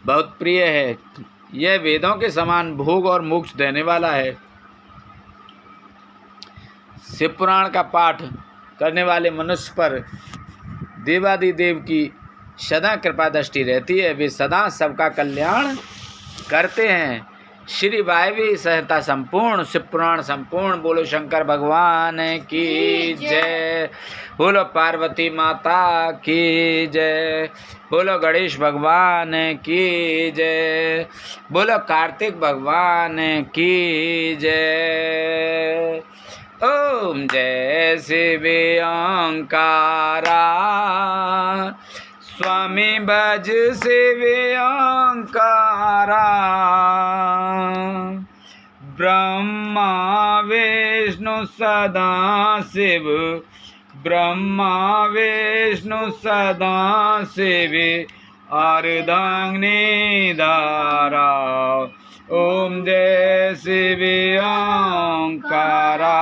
बहुत प्रिय है। यह वेदों के समान भोग और मोक्ष देने वाला है। शिव पुराण का पाठ करने वाले मनुष्य पर देवादिदेव की सदा कृपा दृष्टि रहती है। वे सदा सबका कल्याण करते हैं। श्री वायवी संहिता संपूर्ण, शिव पुराण संपूर्ण। बोलो शंकर भगवान की जय। बोलो पार्वती माता की जय। बोलो गणेश भगवान की जय। बोलो कार्तिक भगवान की जय। ओम जय शिव ओंकारा, स्वामी भज शिव ओंकारा। ब्रह्मा विष्णु सदा शिव, ब्रह्मा विष्णु सदा शिव, अर्धांगिनी धारा। ओम जय शिव ओंकारा।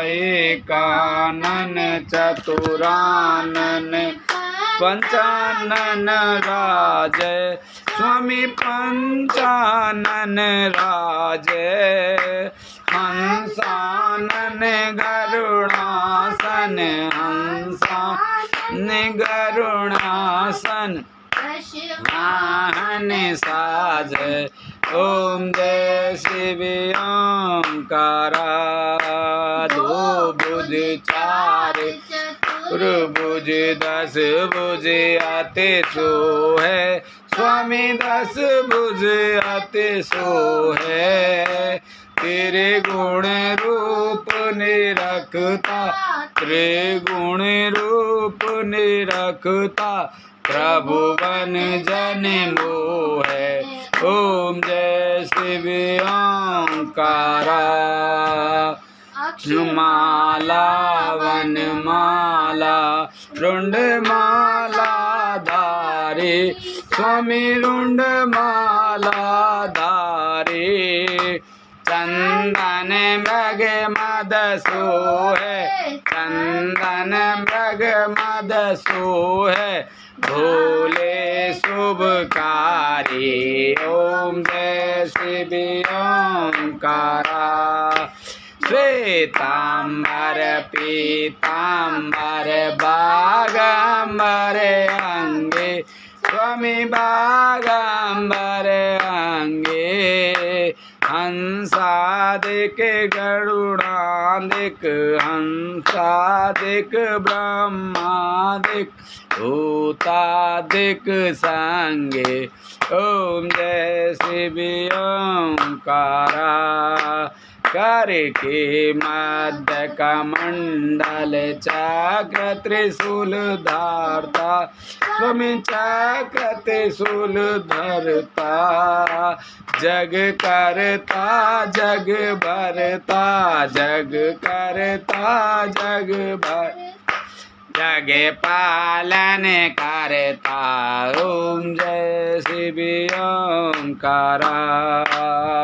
एकानन चतुरानन पंचानन राजय, स्वामी पंचानन राजय। हंसानन गरुड़ासन, हंसानन गरुड़ासन, वाहन साज। ओम जय शिव ओंकारा। 2 भुज 4 भुज 10 भुज आते सो है, स्वामी 10 भुज आते सो है। तेरे गुण रूप निरखता, तेरे गुण रूप निरखता, प्रभु बन जन मोहे। ओम जय शिव ओंकारा। माला वनमाला रुंड माला धारे, स्वामी रुंड माला धारे। चंदन मृग मद सोहे, चंदन मृग मद सोहे, भोले शुभकारी। ओम जय शिव ओंकारा। श्वेतांबर पीतांबर बागंबर अंगे, स्वामी बागंबर अंगे। हंसादिक गरुड़ादिक, हंसादिक ब्रह्मादिक, भूतादिक संगे। ओम जय शिव ओंकारा। करके मध्य कमंडल चक्र त्रिशूल धारता स्वामी चक्र त्रिशूल धरता जग करता जग भरता जग करता जग भर जग पालन करता ओम जय शिव ओंकारा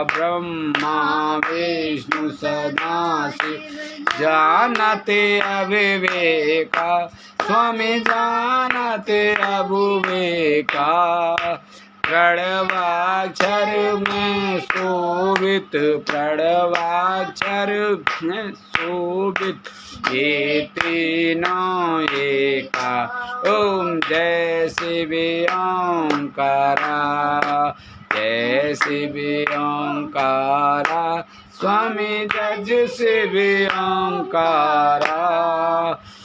ब्रह्मा विष्णु सदाशिव जानते अविवेका स्वामी जानते अविवेका प्रणवाक्षर में शोभित प्रणवाक्षर में शोभित ये तीनों एका ओम जय शिव ओंकारा जय शिव ओंकारा स्वामी जज शिव ओंकारा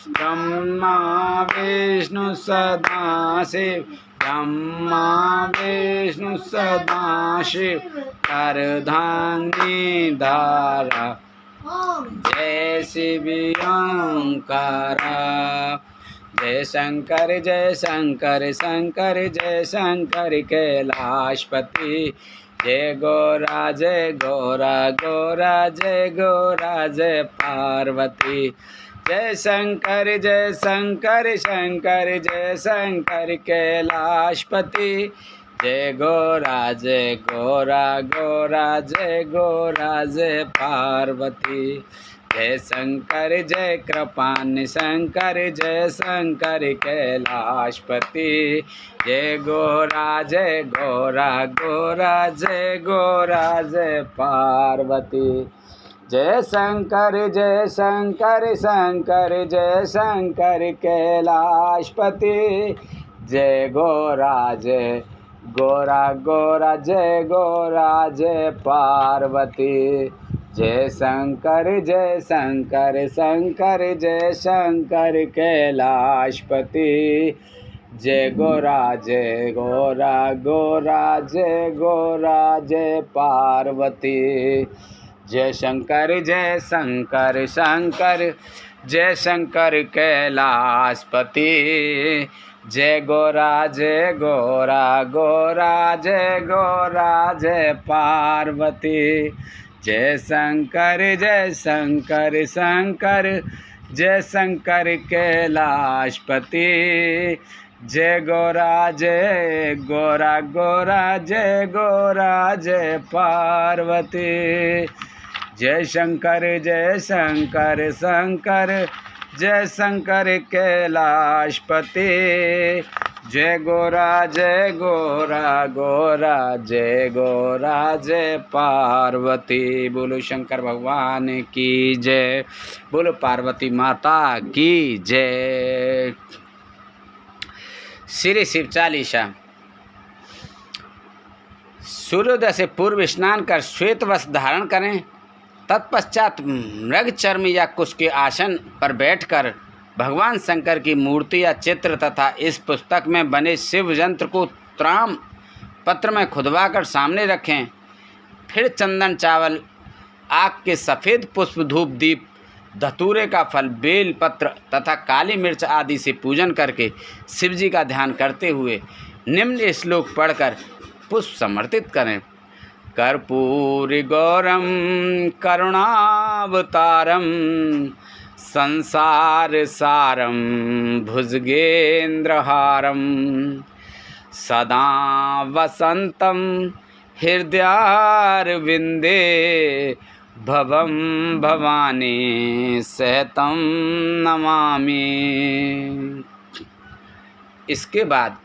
ब्रह्मा विष्णु सदाशिव ब्रह्मा विष्णु सदाशिव अर्धांगिनी धारा जय शिव ओंकारा जय शंकर शंकर जय शंकर कैलाशपति जय गौरा गौरा जय गौरा जय पार्वती जय शंकर शंकर जय शंकर कैलाशपति जय गौरा गौरा जय पार्वती जय शंकर जय कृपान शंकर जय शंकर कैलाशपति जय गौरा गौरा जय पार्वती जय शंकर शंकर जय शंकर कैलाशपति जय गौरा गौरा जय पार्वती जय शंकर शंकर जय शंकर कैलाशपति जय गौरा गौरा जय पार्वती जय शंकर शंकर जय शंकर कैलाशपति जय गौरा गौरा जय पार्वती जय शंकर शंकर जय शंकर कैलाशपति जय गौरा गौरा जय पार्वती जय शंकर शंकर जय शंकर कैलाशपति जय गौरा गौरा जय पार्वती। बोलो शंकर भगवान की जय, बोलो पार्वती माता की जय। श्री शिव चालीसा। सूर्योदय से पूर्व स्नान कर श्वेत वस्त्र धारण करें। तत्पश्चात मृग चर्म या कुश के आसन पर बैठकर भगवान शंकर की मूर्ति या चित्र तथा इस पुस्तक में बने शिव यंत्र को त्राम पत्र में खुदवाकर सामने रखें। फिर चंदन चावल, आग के सफ़ेद पुष्प, धूप दीप, धतूरे का फल, बेल पत्र तथा काली मिर्च आदि से पूजन करके शिव जी का ध्यान करते हुए निम्न श्लोक पढ़कर पुष्प समर्पित करें। कर्पूरी गौरम करुणावतारम संसार सारम भुजगेन्द्रहारम सदा वसंतम हृदयारविंदे भवम भवानी सहतम नमामि। इसके बाद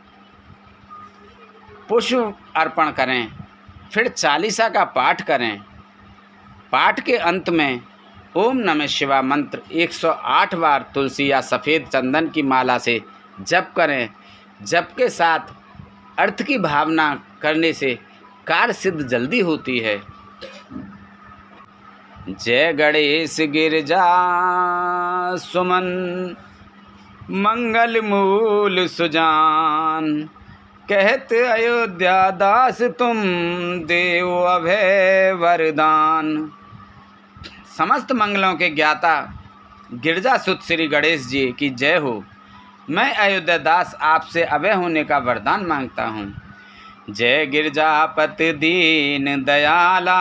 पुष्प अर्पण करें। फिर चालीसा का पाठ करें। पाठ के अंत में ओम नमः शिवाय मंत्र 108 बार तुलसी या सफ़ेद चंदन की माला से जप करें। जप के साथ अर्थ की भावना करने से कार्य सिद्ध जल्दी होती है। जय गणेश गिरजा सुमन मंगल मूल सुजान, कहत अयोध्या दास तुम देव अभय वरदान। समस्त मंगलों के ज्ञाता गिरजा सुत श्री गणेश जी की जय हो। मैं अयोध्या दास आपसे अभय होने का वरदान मांगता हूँ। जय गिरजापति दीन दयाला,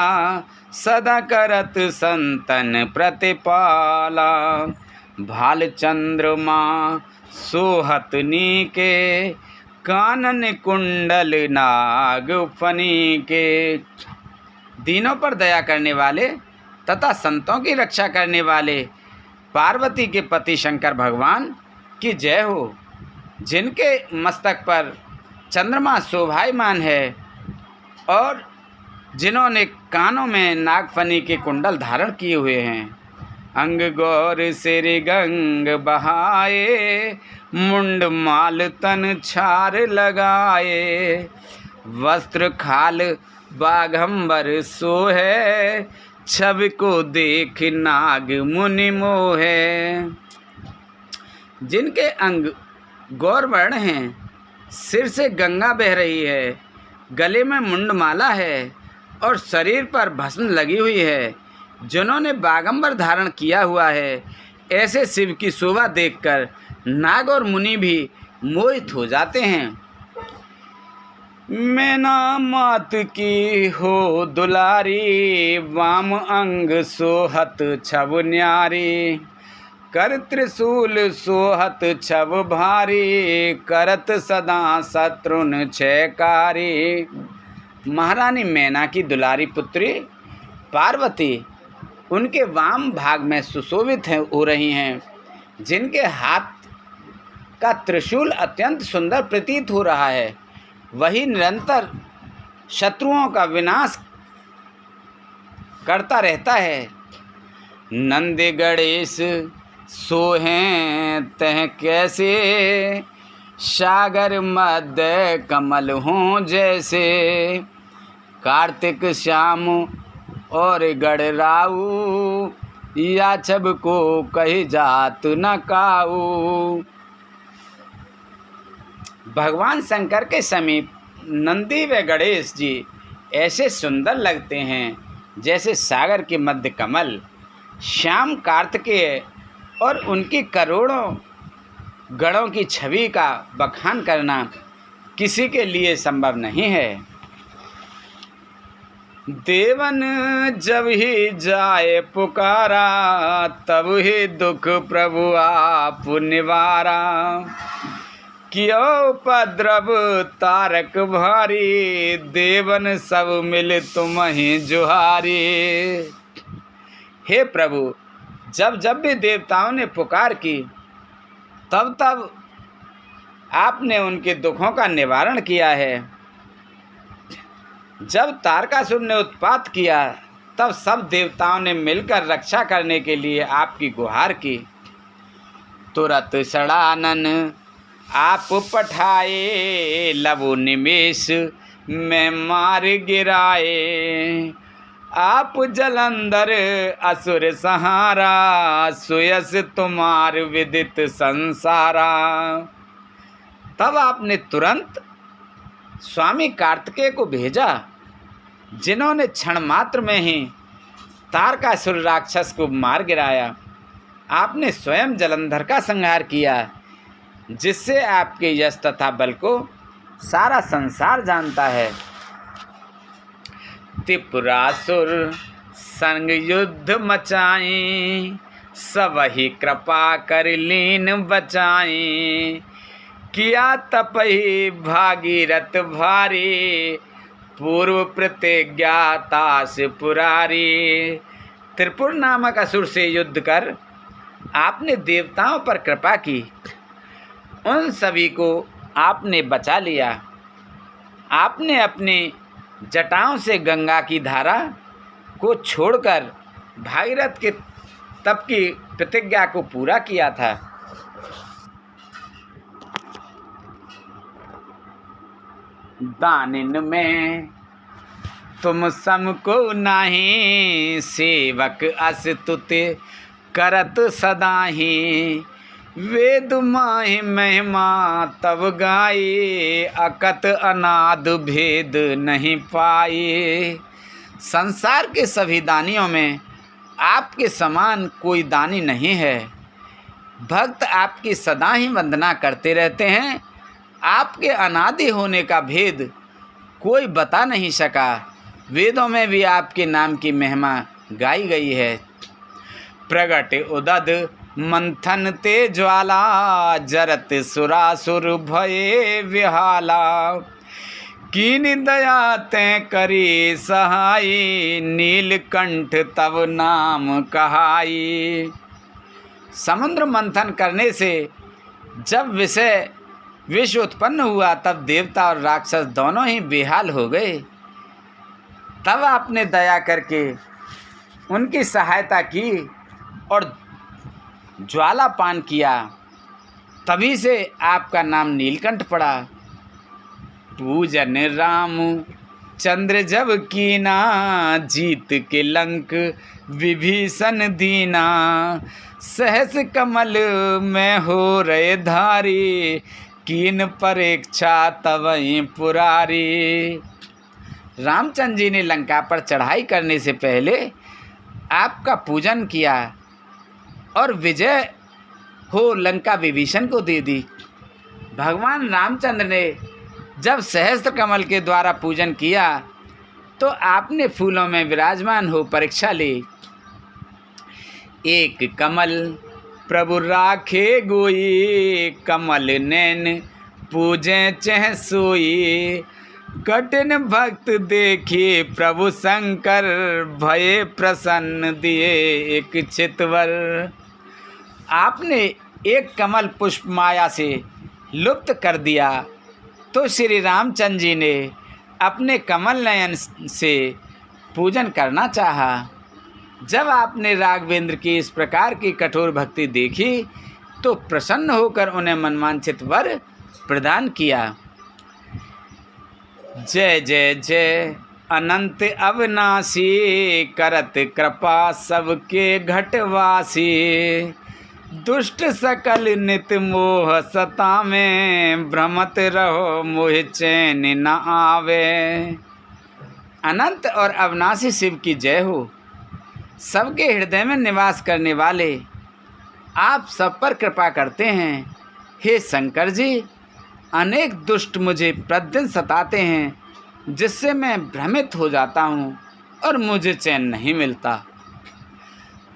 सदा करत संतन प्रतिपाला। भाल चंद्रमा सोहत नीके, कानन कुंडल नाग फनी के। दीनों पर दया करने वाले तथा संतों की रक्षा करने वाले पार्वती के पति शंकर भगवान की जय हो। जिनके मस्तक पर चंद्रमा शोभायमान है और जिन्होंने कानों में नागफनी के कुंडल धारण किए हुए हैं। अंग गौर सिर गंग बहाए, मुंड माल तन छार लगाए। वस्त्र खाल बाघंबर सोहे, छवि को देख नाग मुनि मोहे। जिनके अंग गौरवर्ण हैं, सिर से गंगा बह रही है, गले में मुंडमाला है और शरीर पर भस्म लगी हुई है, जिन्होंने बागंबर धारण किया हुआ है, ऐसे शिव की शोभा देखकर नाग और मुनि भी मोहित हो जाते हैं। मैना मात की हो दुलारी, वाम अंग सोहत छब न्यारी। कर त्रिशूल सोहत छब भारी, करत सदा शत्रुन छयकारी। महारानी मैना की दुलारी पुत्री पार्वती उनके वाम भाग में सुशोभित हो रही हैं, जिनके हाथ का त्रिशूल अत्यंत सुंदर प्रतीत हो रहा है। वही निरंतर शत्रुओं का विनाश करता रहता है। नंद गणेश सोहें तह कैसे, सागर मध्य कमल हों जैसे। कार्तिक श्याम और गणराऊ, या छब को कही जात न काऊ। भगवान शंकर के समीप नंदी व गणेश जी ऐसे सुंदर लगते हैं जैसे सागर के मध्य कमल। श्याम कार्तिकेय और उनकी करोड़ों गणों की छवि का बखान करना किसी के लिए संभव नहीं है। देवन जब ही जाए पुकारा, तब ही दुख प्रभु आप निवारा। कियो उपद्रव तारक भारी, देवन सब मिल तुम ही जुहारी। हे प्रभु, जब जब भी देवताओं ने पुकार की, तब तब आपने उनके दुखों का निवारण किया है। जब तारकासुर ने उत्पात किया, तब सब देवताओं ने मिलकर रक्षा करने के लिए आपकी गुहार की। तुरत सड़ानन आप पठाए, लबो निमेष में मार गिराए। आप जलंधर असुर सहारा, सुयस तुम्हार विदित संसारा। तब आपने तुरंत स्वामी कार्तिकेय को भेजा, जिन्होंने क्षण मात्र में ही तारकासुर राक्षस को मार गिराया। आपने स्वयं जलंधर का संहार किया, जिससे आपके यश तथा बल को सारा संसार जानता है। त्रिपुरासुर संग युद्ध मचाई, सबहि कृपा कर लीन बचाई। किया तपहि भागीरथ भारी, पूर्व प्रतिज्ञा तास पुरारी। त्रिपुर नामक असुर से युद्ध कर आपने देवताओं पर कृपा की, उन सभी को आपने बचा लिया। आपने अपनी जटाओं से गंगा की धारा को छोड़कर भागीरथ के तप की प्रतिज्ञा को पूरा किया था। दानिन में तुम समको नाही, सेवक अस्तुति करत सदाही। वेद माहि महिमा तब गाई, अकत अनाद भेद नहीं पाई। संसार के सभी दानियों में आपके समान कोई दानी नहीं है। भक्त आपकी सदा ही वंदना करते रहते हैं। आपके अनादि होने का भेद कोई बता नहीं सका। वेदों में भी आपके नाम की महिमा गाई गई है। प्रगट उदद मंथन ते ज्वाला, जरत सुरासुर भये विहाला। कीन दया तैं करी सहाई, नीलकंठ तब नाम कहाई। समुद्र मंथन करने से जब विष उत्पन्न हुआ, तब देवता और राक्षस दोनों ही बेहाल हो गए। तब आपने दया करके उनकी सहायता की और ज्वाला पान किया, तभी से आपका नाम नीलकंठ पड़ा। पूजन राम चंद्र जब कीना, जीत के लंक विभीषण दीना। सहस कमल में हो रहे धारी, कीन परीक्षा तवहीं पुरारी। रामचंद्र जी ने लंका पर चढ़ाई करने से पहले आपका पूजन किया और विजय हो लंका विभीषण को दे दी। भगवान रामचंद्र ने जब सहस्त्र कमल के द्वारा पूजन किया, तो आपने फूलों में विराजमान हो परीक्षा ली। एक कमल प्रभु राखे गोई, कमल नैन पूजे चह सोई। कठिन भक्त देखे प्रभु शंकर, भये प्रसन्न दिए एक चितवर। आपने एक कमल पुष्प माया से लुप्त कर दिया, तो श्री रामचंद्र जी ने अपने कमल नयन से पूजन करना चाहा। जब आपने राघवेंद्र की इस प्रकार की कठोर भक्ति देखी, तो प्रसन्न होकर उन्हें मनवांछित वर प्रदान किया। जय जय जय अनंत अविनाशी, करत कृपा सबके घटवासी। दुष्ट सकल नित मोह सता में, भ्रमत रहो मोह चैन न आवे। अनंत और अविनाशी शिव की जय हो। सबके हृदय में निवास करने वाले आप सब पर कृपा करते हैं। हे शंकर जी, अनेक दुष्ट मुझे प्रतिदिन सताते हैं, जिससे मैं भ्रमित हो जाता हूँ और मुझे चैन नहीं मिलता।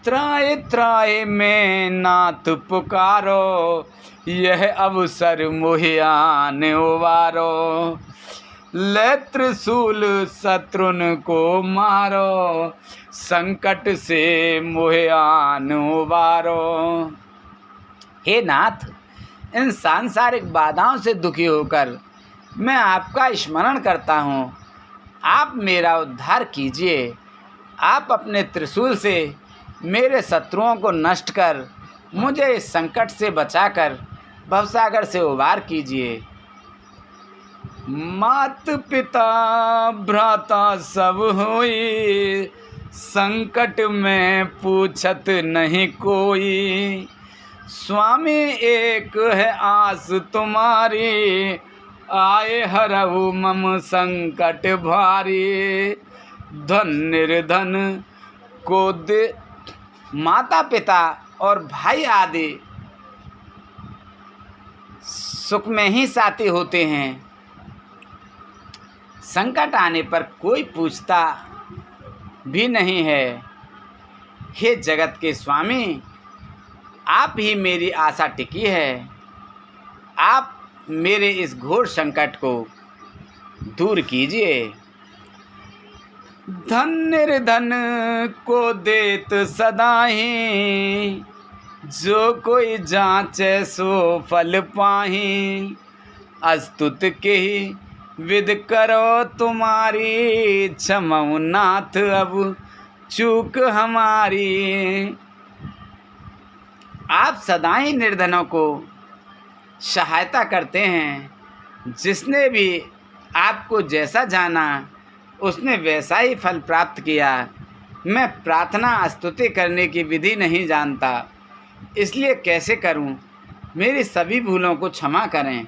त्राय त्राय में नाथ पुकारो, यह अवसर मोहि आन उबारो। ले त्रिशूल शत्रुन को मारो, संकट से मोहि आन उबारो। हे नाथ, इन सांसारिक बाधाओं से दुखी होकर मैं आपका स्मरण करता हूँ। आप मेरा उद्धार कीजिए। आप अपने त्रिशूल से मेरे शत्रुओं को नष्ट कर मुझे इस संकट से बचाकर भवसागर से उबार कीजिए। मात पिता भ्राता सब होई, संकट में पूछत नहीं कोई। स्वामी एक है आस तुम्हारी, आए हरहु मम संकट भारी। धन निर्धन को दे। माता पिता और भाई आदि सुख में ही साथी होते हैं। संकट आने पर कोई पूछता भी नहीं है। हे जगत के स्वामी, आप ही मेरी आशा टिकी है। आप मेरे इस घोर संकट को दूर कीजिए। धन निर्धन को देत सदाही, जो कोई जांचे सो फल पाही। अस्तुत के ही विद करो तुम्हारी, क्षमऊ नाथ अब चूक हमारी। आप सदा ही निर्धनों को सहायता करते हैं। जिसने भी आपको जैसा जाना, उसने वैसा ही फल प्राप्त किया। मैं प्रार्थना स्तुति करने की विधि नहीं जानता, इसलिए कैसे करूं? मेरी सभी भूलों को क्षमा करें।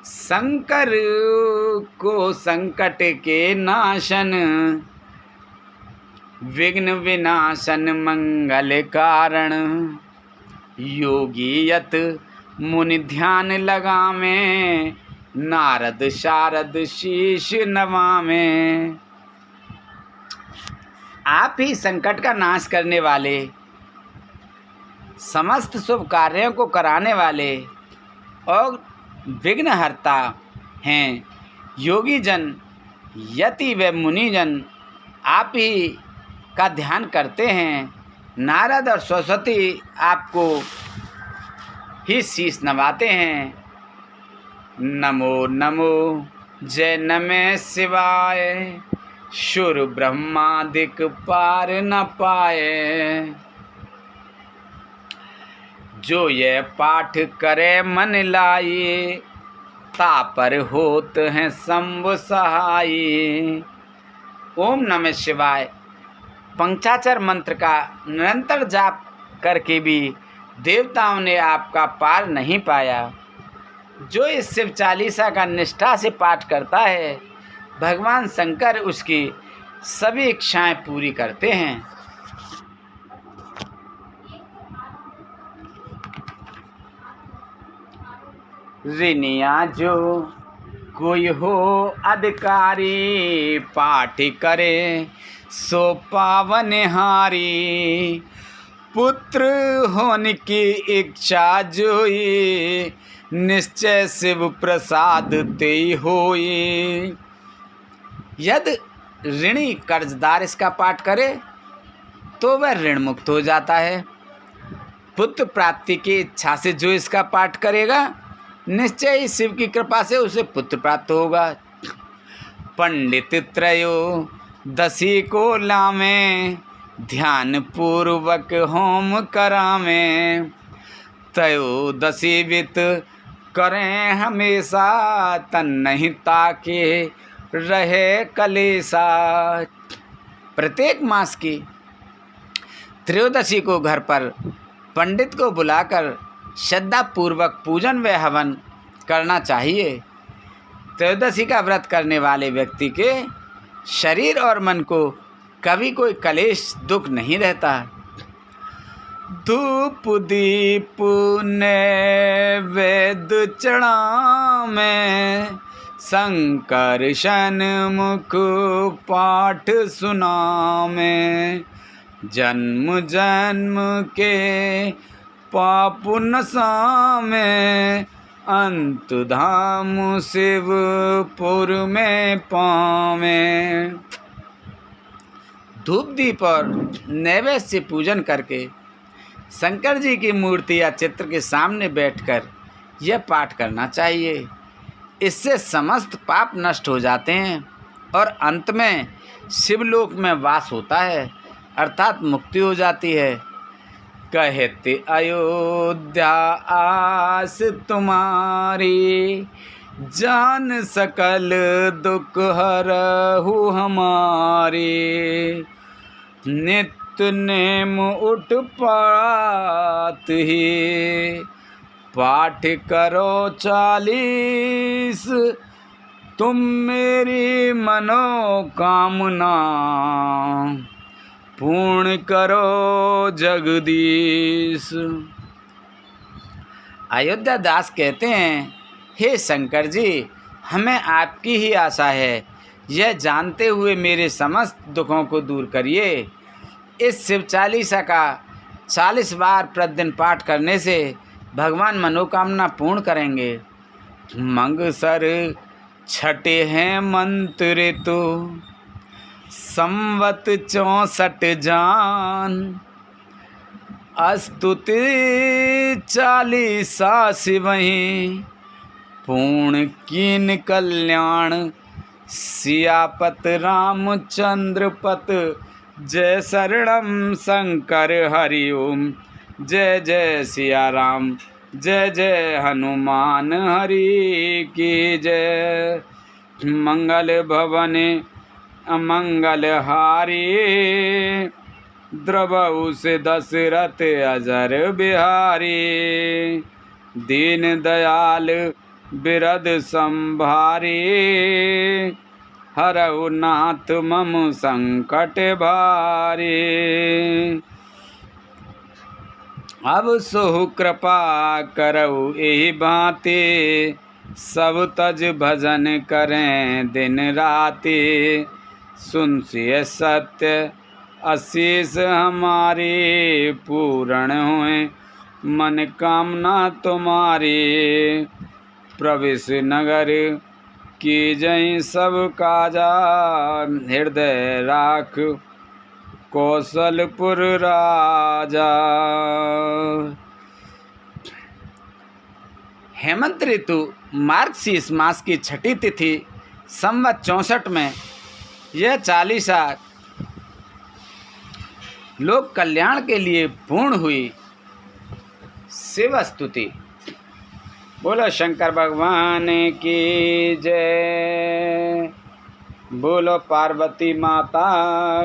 शंकर को संकट के नाशन, विघ्न विनाशन मंगल कारण। योगी यत मुनि ध्यान लगावे, नारद शारद शीश नवावे। आप ही संकट का नाश करने वाले, समस्त शुभ कार्यों को कराने वाले और विघ्नहर्ता हैं। योगी जन, यति व मुनिजन आप ही का ध्यान करते हैं। नारद और सरस्वती आपको ही शीश नवाते हैं। नमो नमो जय नमः शिवाय, शुर ब्रह्मादिक पार न पाए। जो ये पाठ करे मन लाए, तापर होत हैं शंभु सहाय। ओम नमः शिवाय पंचाक्षर मंत्र का निरंतर जाप करके भी देवताओं ने आपका पार नहीं पाया। जो इस शिव चालीसा का निष्ठा से पाठ करता है, भगवान शंकर उसकी सभी इच्छाएं पूरी करते हैं। ऋनिया जो कोई हो अधिकारी, पाठ करे सो पावनहारी। पुत्र होने की इच्छा जोई, निश्चय शिव प्रसाद ते होई। यदि ऋणी कर्जदार इसका पाठ करे तो वह ऋण मुक्त हो जाता है। पुत्र प्राप्ति की इच्छा से जो इसका पाठ करेगा, निश्चय ही शिव की कृपा से उसे पुत्र प्राप्त होगा। पंडित त्रयो दसी को लावे, ध्यान पूर्वक होम करावें। त्रयोदशी वित करें हमेशा, तन नहीं ताके रहे कलेसा। प्रत्येक मास की त्रयोदशी को घर पर पंडित को बुलाकर श्रद्धा पूर्वक पूजन व हवन करना चाहिए। त्रयोदशी का व्रत करने वाले व्यक्ति के शरीर और मन को कभी कोई कलेश दुख नहीं रहता। धूप दीप नैवेद्य चढ़ावें, शंकर सन्मुख पाठ सुनावें। जन्म जन्म के पाप नसावें, अंत धाम शिवपुर में पावें। धूप दीप और नैवेद्य से पूजन करके शंकर जी की मूर्ति या चित्र के सामने बैठकर यह पाठ करना चाहिए। इससे समस्त पाप नष्ट हो जाते हैं और अंत में शिवलोक में वास होता है, अर्थात मुक्ति हो जाती है। कहते अयोध्या आस तुम्हारी, जान सकल दुख हरहु हमारी। नित्य नेम उठ पात ही, पाठ करो 40, तुम मेरी मनोकामना पूर्ण करो जगदीश। अयोध्या दास कहते हैं, हे शंकर जी, हमें आपकी ही आशा है। यह जानते हुए मेरे समस्त दुखों को दूर करिए। इस शिव चालीसा का 40 बार प्रतिदिन पाठ करने से भगवान मनोकामना पूर्ण करेंगे। मंगसर छठे हैं मंत्र तो, संवत 64 जान। स्तुति 40 शिवहीं, पूर्ण कीन कल्याण। सियापत रामचंद्र पत, जय शरणम शंकर हरि ओम। जय जय सिया राम, जय जय हनुमान हरि की जय। मंगल भवन अमंगल हारी, द्रवहु से दशरथ अजर बिहारी। दीन दयाल बिरद संभारी, हरऊ नाथ मम संकट भारी। अब सोहु कृपा करऊ एहि भांति, सब तज भजन करें दिन राति। सुनसिय सत्य आशीष हमारी, पूर्ण हुए मन कामना तुम्हारी। प्रवेश नगर की जय सब काजा, हृदय राख कौशलपुर राजा। हेमंत ऋतु मार्गशीर्ष मास की छठी तिथि संवत 64 में यह चालीसा लोक कल्याण के लिए पूर्ण हुई। शिव स्तुति। बोलो शंकर भगवान की जय, बोलो पार्वती माता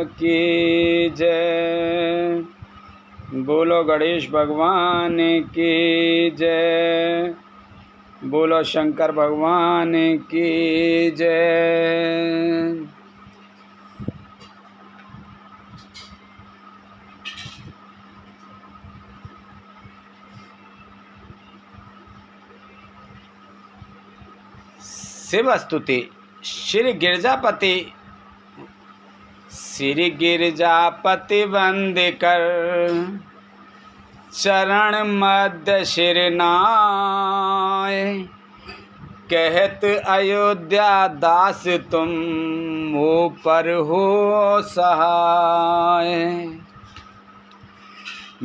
की जय, बोलो गणेश भगवान की जय, बोलो शंकर भगवान की जय। शिव स्तुति। श्री गिरजापति वंद कर, चरण मध्य शिर नाय। कहत अयोध्या दास तुम हो पर हो सहाय।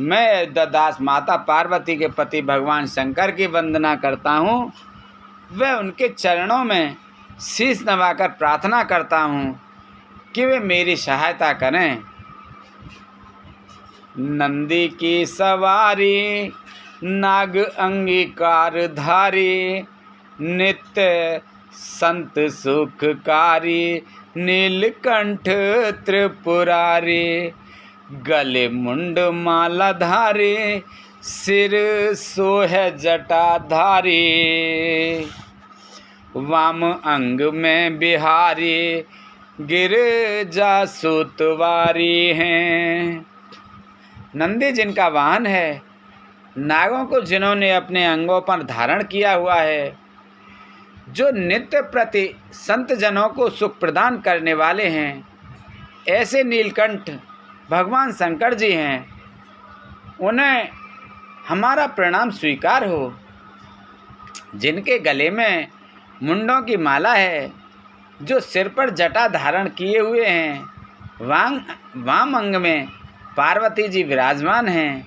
मैं अयोध्या दास माता पार्वती के पति भगवान शंकर की वंदना करता हूँ। वह उनके चरणों में शीश नवाकर प्रार्थना करता हूँ कि वे मेरी सहायता करें। नंदी की सवारी नाग अंगीकार धारी, नित्य संत सुखकारी नीलकंठ त्रिपुरारी। गले मुंड माला धारी, सिर सोहे जटाधारी। वाम अंग में बिहारी, गिरजा सुतवारी हैं। नंदी जिनका वाहन है, नागों को जिन्होंने अपने अंगों पर धारण किया हुआ है, जो नित्य प्रति संत जनों को सुख प्रदान करने वाले हैं, ऐसे नीलकंठ भगवान शंकर जी हैं। उन्हें हमारा प्रणाम स्वीकार हो। जिनके गले में मुंडों की माला है, जो सिर पर जटा धारण किए हुए हैं, वाम अंग में पार्वती जी विराजमान हैं,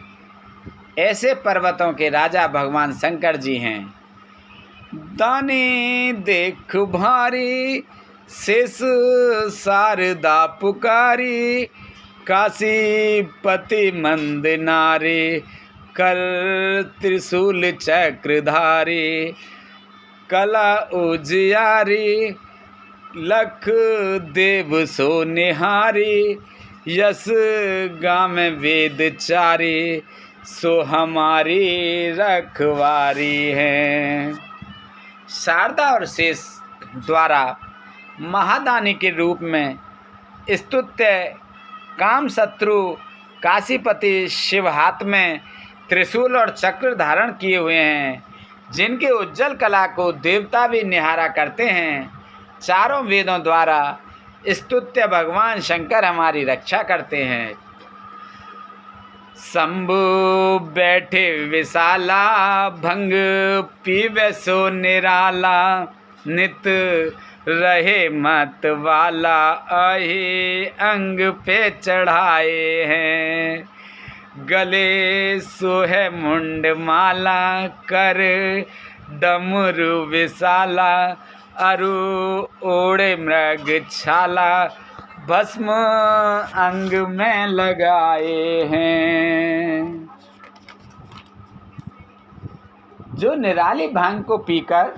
ऐसे पर्वतों के राजा भगवान शंकर जी हैं। दानी देख भारी, शेष शारदा पुकारी। काशीपति मंद नारी, कर त्रिशूल चक्रधारी। कला उजियारी, लख देव सो निहारी। यस गाम वेद चारी, सो हमारी रखवारी है। शारदा और शेष द्वारा महादानी के रूप में स्तुत्य काम शत्रु काशीपति शिव हाथ में त्रिशूल और चक्र धारण किए हुए हैं, जिनके उज्जवल कला को देवता भी निहारा करते हैं। चारों वेदों द्वारा स्तुत्य भगवान शंकर हमारी रक्षा करते हैं। शंभु बैठे विशाला, भंग पीवे सो निराला। नित रहे मत वाला, अहि अंग पे चढ़ाए हैं। गले सोहे मुंड माला, कर डमरू विशाला। अरु ओढ़े मृग छाला, भस्म अंग में लगाए हैं। जो निराली भांग को पीकर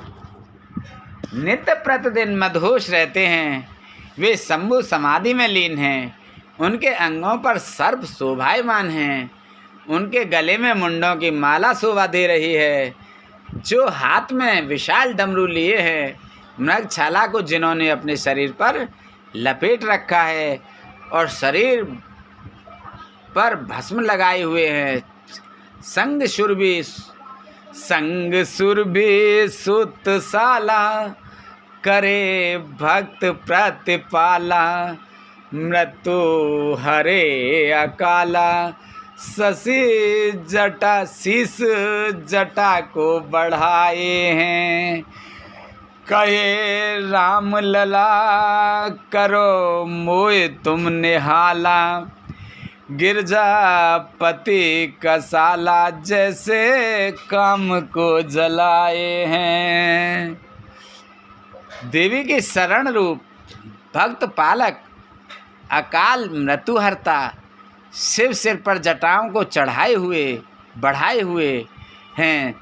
नित्य प्रतिदिन मदहोश रहते हैं, वे शंभु समाधि में लीन हैं। उनके अंगों पर सर्प शोभायमान हैं। उनके गले में मुंडों की माला शोभा दे रही है। जो हाथ में विशाल डमरू लिए हैं, मृगछाला को जिन्होंने अपने शरीर पर लपेट रखा है और शरीर पर भस्म लगाए हुए हैं, संग सुरभि सुतशाला, करे भक्त प्रतिपाला, मृत्यु हरे अकाला, शीस जटा को बढ़ाए हैं, कहे राम लला करो मोय तुम निहाला, गिरजापति कसाला, जैसे काम को जलाए हैं। देवी के शरण रूप भक्त पालक अकाल मृत्युहर्ता शिव सिर पर जटाओं को बढ़ाए हुए हैं।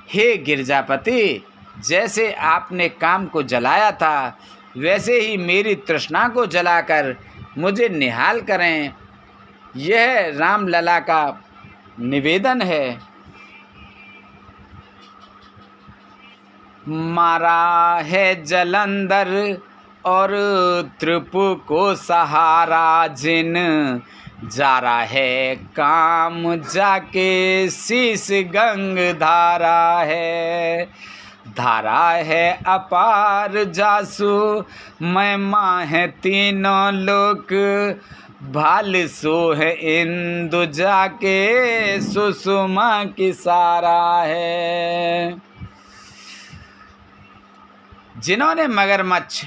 हे गिरजापति, जैसे आपने काम को जलाया था वैसे ही मेरी तृष्णा को जलाकर मुझे निहाल करें, यह रामलला का निवेदन है। मारा है जलंधर और त्रिपु को सहारा, जिन जारा है काम जाके शीस गंग धारा है अपार जासु, महिमा है तीनों लोक, भाल सो है इंदु जाके सुषुमा की सारा है। जिन्होंने मगरमच्छ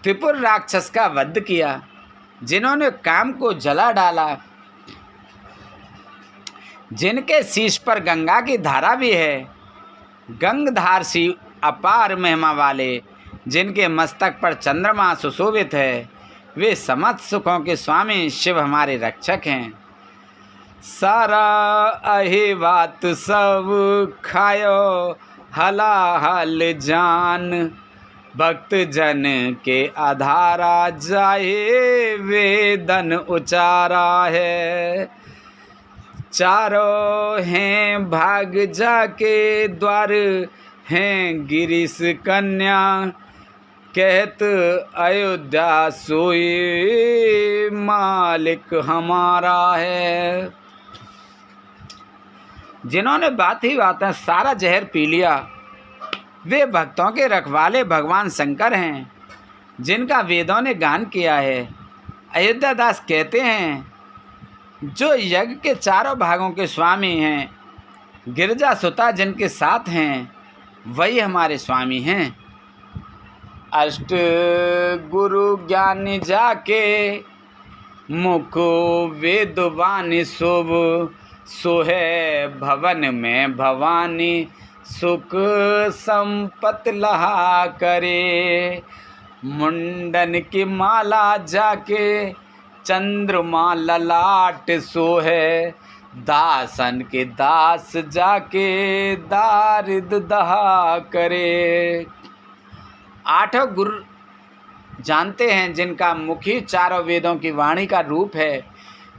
त्रिपुर राक्षस का वध किया, जिन्होंने काम को जला डाला, जिनके शीश पर गंगा की धारा भी है, गंगधार सी अपार महिमा वाले, जिनके मस्तक पर चंद्रमा सुशोभित है, वे समस्त सुखों के स्वामी शिव हमारे रक्षक हैं। सारा अहि बात सब खायो हलाहल जान, भक्त जन के आधारा जाए वेदन उचारा है। चारों हैं भाग जाके द्वार हैं गिरीश कन्या, कहत अयोध्या सोई मालिक हमारा है। जिन्होंने बात ही बात में सारा जहर पी लिया, वे भक्तों के रखवाले भगवान शंकर हैं, जिनका वेदों ने गान किया है। अयोध्या दास कहते हैं, जो यज्ञ के चारों भागों के स्वामी हैं, गिरजा सुता जिनके साथ हैं, वही हमारे स्वामी हैं। अष्ट गुरु ज्ञानी जाके मुख वेदवानी शुभ, सोहे भवन में भवानी सुख संपत लहा करे। मुंडन की माला जाके चंद्रमा ललाट सोहे, दासन के दास जाके दारिद दहा करे। आठों गुरु जानते हैं, जिनका मुखी चारों वेदों की वाणी का रूप है,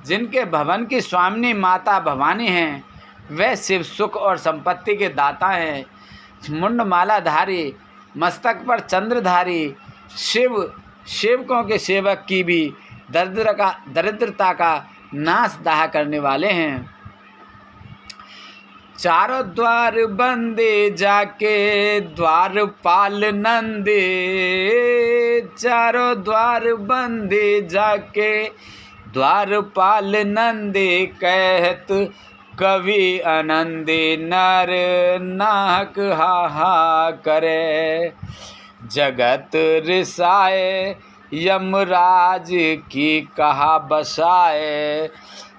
जिनके भवन की स्वामिनी माता भवानी हैं, वह शिव सुख और संपत्ति के दाता हैं। मुंड मालाधारी, मस्तक पर चंद्रधारी शिव, सेवकों के सेवक की भी दरिद्रता का नाश दाह करने वाले हैं। चारों द्वार बंदे जाके द्वारपाल नंदे, चारों द्वार बंदे जाके द्वारपाल नंदे, कहत कवि आनंदे नर नाहक हाहा करे। जगत रिसाए यमराज की कहा बसाए,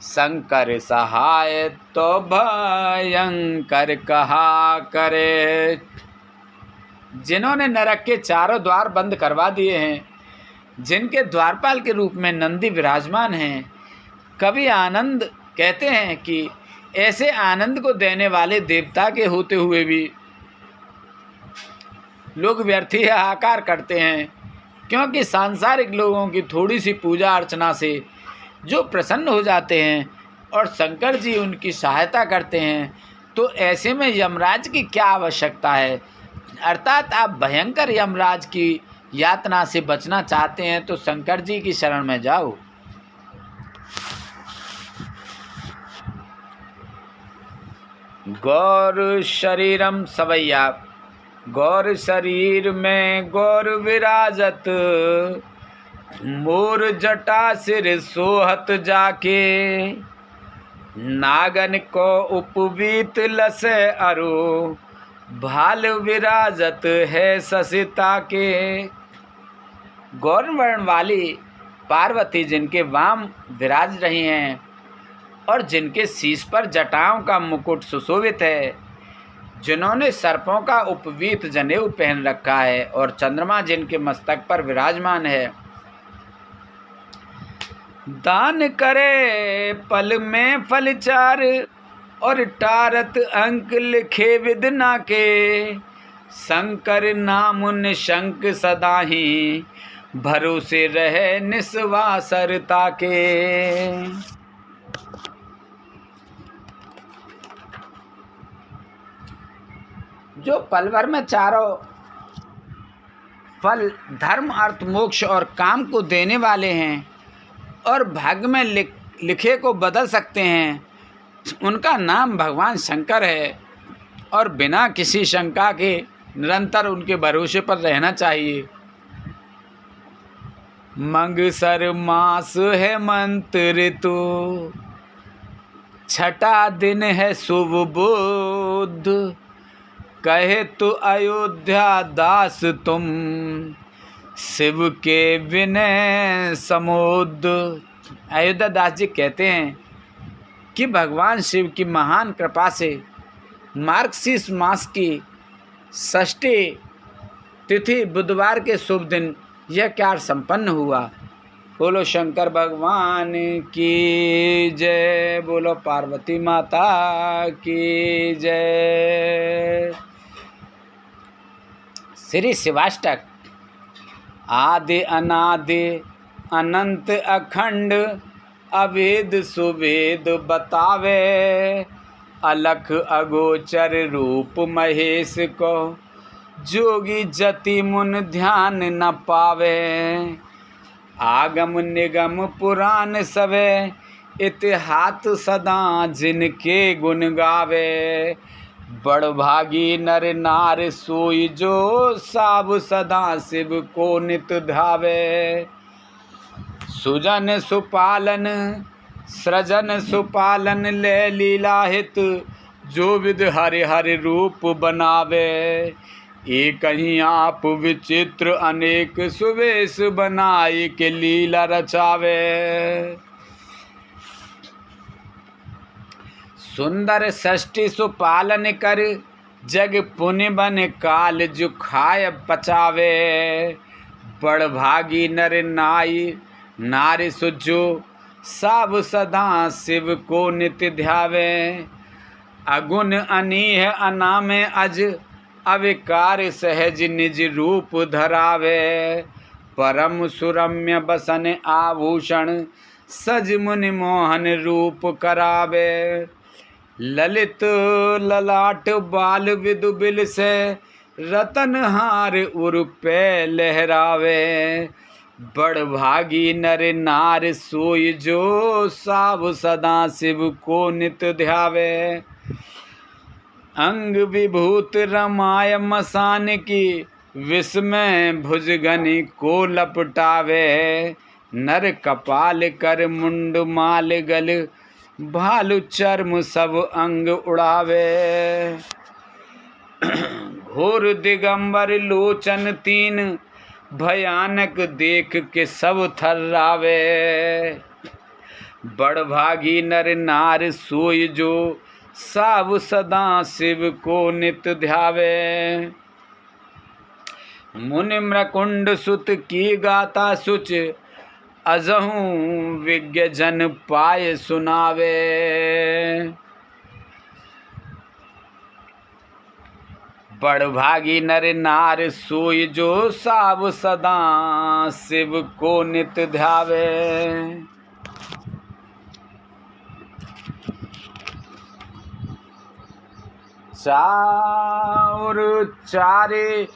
शंकर सहाय तो भयंकर कहा करे। जिन्होंने नरक के चारों द्वार बंद करवा दिए हैं, जिनके द्वारपाल के रूप में नंदी विराजमान हैं, कवि आनंद कहते हैं कि ऐसे आनंद को देने वाले देवता के होते हुए भी लोग व्यर्थी हाहाकार करते हैं, क्योंकि सांसारिक लोगों की थोड़ी सी पूजा अर्चना से जो प्रसन्न हो जाते हैं और शंकर जी उनकी सहायता करते हैं, तो ऐसे में यमराज की क्या आवश्यकता है।
अर्थात आप भयंकर यमराज की यातना से बचना चाहते हैं तो शंकर जी की शरण में जाओ। गौर शरीरम सवैया, गौर शरीर में गौर विराजत, मोर जटा सिर सोहत जाके, नागन को उपवीत लसे अरु, भाल विराजत है ससिता के। गौर वर्ण वाली पार्वती जिनके वाम विराज रही हैं और जिनके शीश पर जटाओं का मुकुट सुशोभित है, जिन्होंने सर्पों का उपवीत जनेऊ पहन रखा है और चंद्रमा जिनके मस्तक पर विराजमान है, दान करे पल में फलचार और टारत अंक लिखे विदना के, शंकर नाम निशंक सदा ही भरोसे रहे निस्वासरता के। जो पल भर में चारों फल धर्म अर्थ मोक्ष और काम को देने वाले हैं और भाग्य में लिखे को बदल सकते हैं, उनका नाम भगवान शंकर है और बिना किसी शंका के निरंतर उनके भरोसे पर रहना चाहिए। मंगसर मास है मंत्र ऋतु, छठा दिन है शुभ बुध, कहे तो अयोध्या दास तुम, शिव के विनय समुद। अयोध्या दास जी कहते हैं कि भगवान शिव की महान कृपा से मार्गशीर्ष मास की षष्ठी तिथि बुधवार के शुभ दिन यह कार्य संपन्न हुआ। बोलो शंकर भगवान की जय, बोलो पार्वती माता की जय। श्री शिवाष्टक। आदि अनादि अनंत अखंड, अवेद सुवेद बतावे, अलख अगोचर रूप महेश को, जोगी जति मुन ध्यान न पावे, आगम निगम पुराण सवे, इतिहास सदा जिनके गुण गावे, बड़भागी नर नार सोई जो, साब सदा शिव को नित धावे, सुजन सुपालन सृजन सुपालन ले लीला हित, जो विद हरि हरि रूप बनावे, एक ही आप विचित्र अनेक सुवेश बनाई के लीला रचावे, सुंदर षष्ठी सुपालन कर, जग पुण्य बन काल जुखाय पचावे, बड़भागी नर नाई नारी सुजो, साब सदा शिव को नित्य ध्यावे, अगुण अनीह अनामे अज, अविकार सहज निज रूप धरावे, परम सुरम्य बसन आभूषण, सज मुनि मोहन रूप करावे, ललित ललाट बाल विदु बिल से, रतनहार उर पे लहरावे, बड़भागी नर नार सोई जो, साब सदा शिव को नित ध्यावे, अंग विभूत रमाय मसान की, विस्मय भुजगनि को लपटावे, नर कपाल कर मुंड माल गल, भालु चर्म सब अंग उड़ावे, घोर दिगंबर लोचन तीन, भयानक देख के सब थर्रावे, बड़भागी नर नार सोई जो, साब सदा शिव को नित ध्यावे, मुनि मृकुंड सुत की गाता सुच, अजहूं विज्ञ जन पाए सुनावे, बड़भागी नर नार सोई जो, साब सदा शिव को नित ध्यावे। चार चारे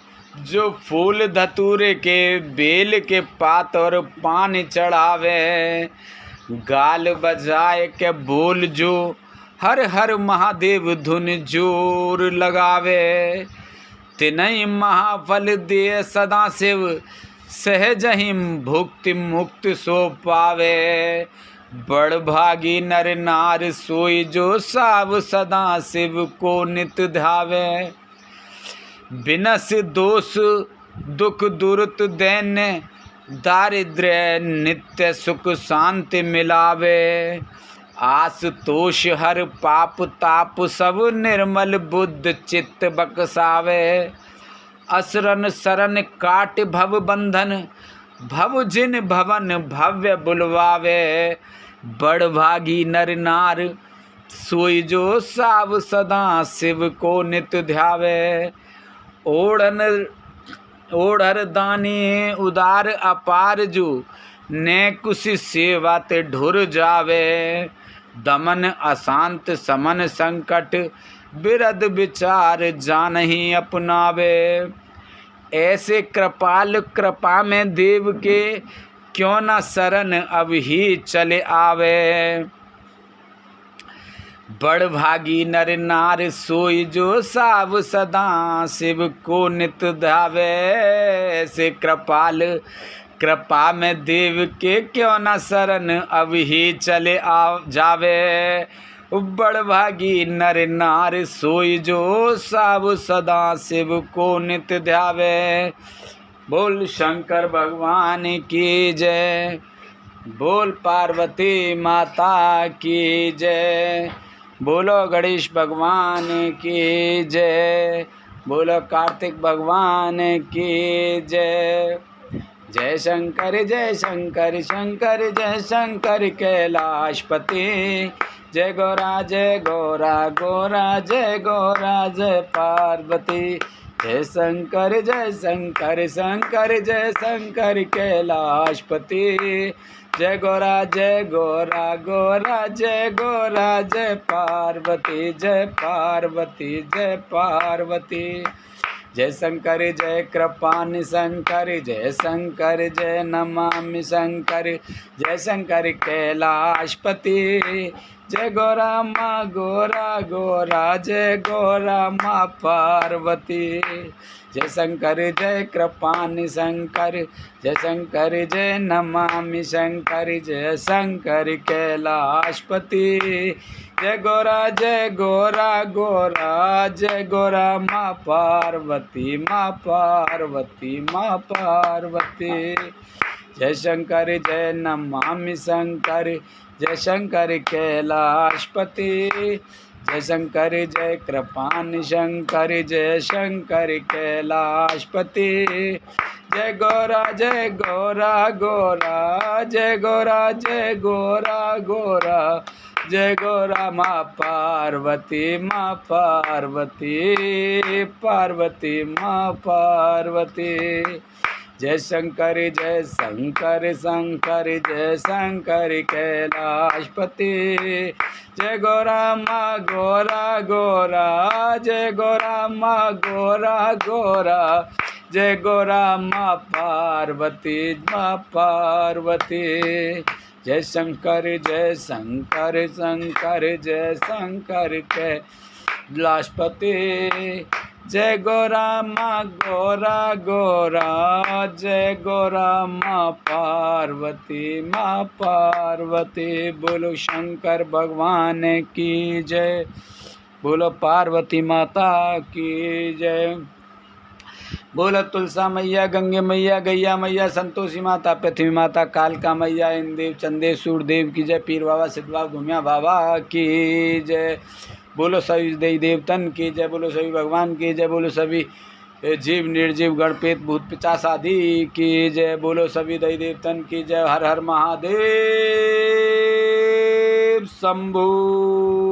जो फूल धतूरे के बेल के पात और पान चढ़ावे, गाल बजाए के बोल जो हर हर महादेव धुन जोर लगावे, तिनई महाफल दिए सदा शिव सहज ही भुक्ति मुक्त सो पावे, बड़ भागी नर नार सोई जो साव सदा शिव को नित ध्यावे, बिनस दोष दुख दुरुत दैन्य दारिद्र्य नित्य सुख शांति मिलावे, आस तोष हर पाप ताप सब निर्मल बुद्ध चित्त बकसावे, असरन सरन काट भव बंधन भव जिन भवन भव्य बुलवावे, बड़ भागी नर नार सोई जो साव सदा शिव को नित ध्यावे, ओढ़र दानी उदार अपार जो ने कुछ सेवा ते ढुर जावे, दमन अशांत समन संकट बिरद विचार जानहि अपनावे, ऐसे कृपाल कृपा में देव के क्यों न शरण अब ही चले आवे, बड़ भागी नर नार सोई जो साव सदा शिव को नित ध्यावे, ऐसे कृपाल कृपा में देव के क्यों न शरण अब ही चले आ जावे, बड़ भागी नर नार सोई जो साव सदा शिव को नित ध्यावे। बोल शंकर भगवान की जय, बोल पार्वती माता की जय, बोलो गणेश भगवान की जय, बोलो कार्तिक भगवान की जय। जय शंकर शंकर जय शंकर कैलाशपति, जय गौरा गौरा जय गौरा जय पार्वती, जय शंकर जय शंकर कैलाशपति, जय गौरा गौरा जय पार्वती जय पार्वती। जय शंकर जय कृपानि शंकर, जय शंकर जय नमामि शंकर, जय शंकर कैलाशपति, जय गौरा माँ गौरा जय गौरा माँ पार्वती, जय शंकर जय कृपानि शंकर, जय शंकर जय नमामि शंकर, जय शंकर कैलाशपति, जय गौरा गौरा जय गौरा माँ पार्वती जय शंकर जय नमामि शंकर, जय शंकर कैलाशपति, जय शंकर जय कृपानि शंकर, जय शंकर कैलाशपति, जय गौरा गौरा जय गौरा जय गौरा माँ पार्वती माँ पार्वती। जय शंकर जय शंकर कैलाशपति, जय गौरा माँ गौरा जय गौरा माँ गौरा जय गौरा माँ पार्वती जय शंकर जय शंकर कैलाशपति, जय गौरा माँ गौरा जय गौरा माँ पार्वती। बोलो शंकर भगवान की जय, बोलो पार्वती माता की जय, बोलो तुलसा मैया, गंगे मैया, गैया मैया, संतोषी माता, पृथ्वी माता, कालका मैया, इंदेव चंदेव सूरदेव की जय, पीर बाबा सिद्ध बाबा घुमिया बाबा की जय, बोलो सभी देवी देवतन की जय, बोलो सभी भगवान की जय, बोलो सभी जीव निर्जीव गणपेत भूत पिचास आदि की जय, बोलो सभी देवी देवतन की जय। हर हर महादेव शंभू।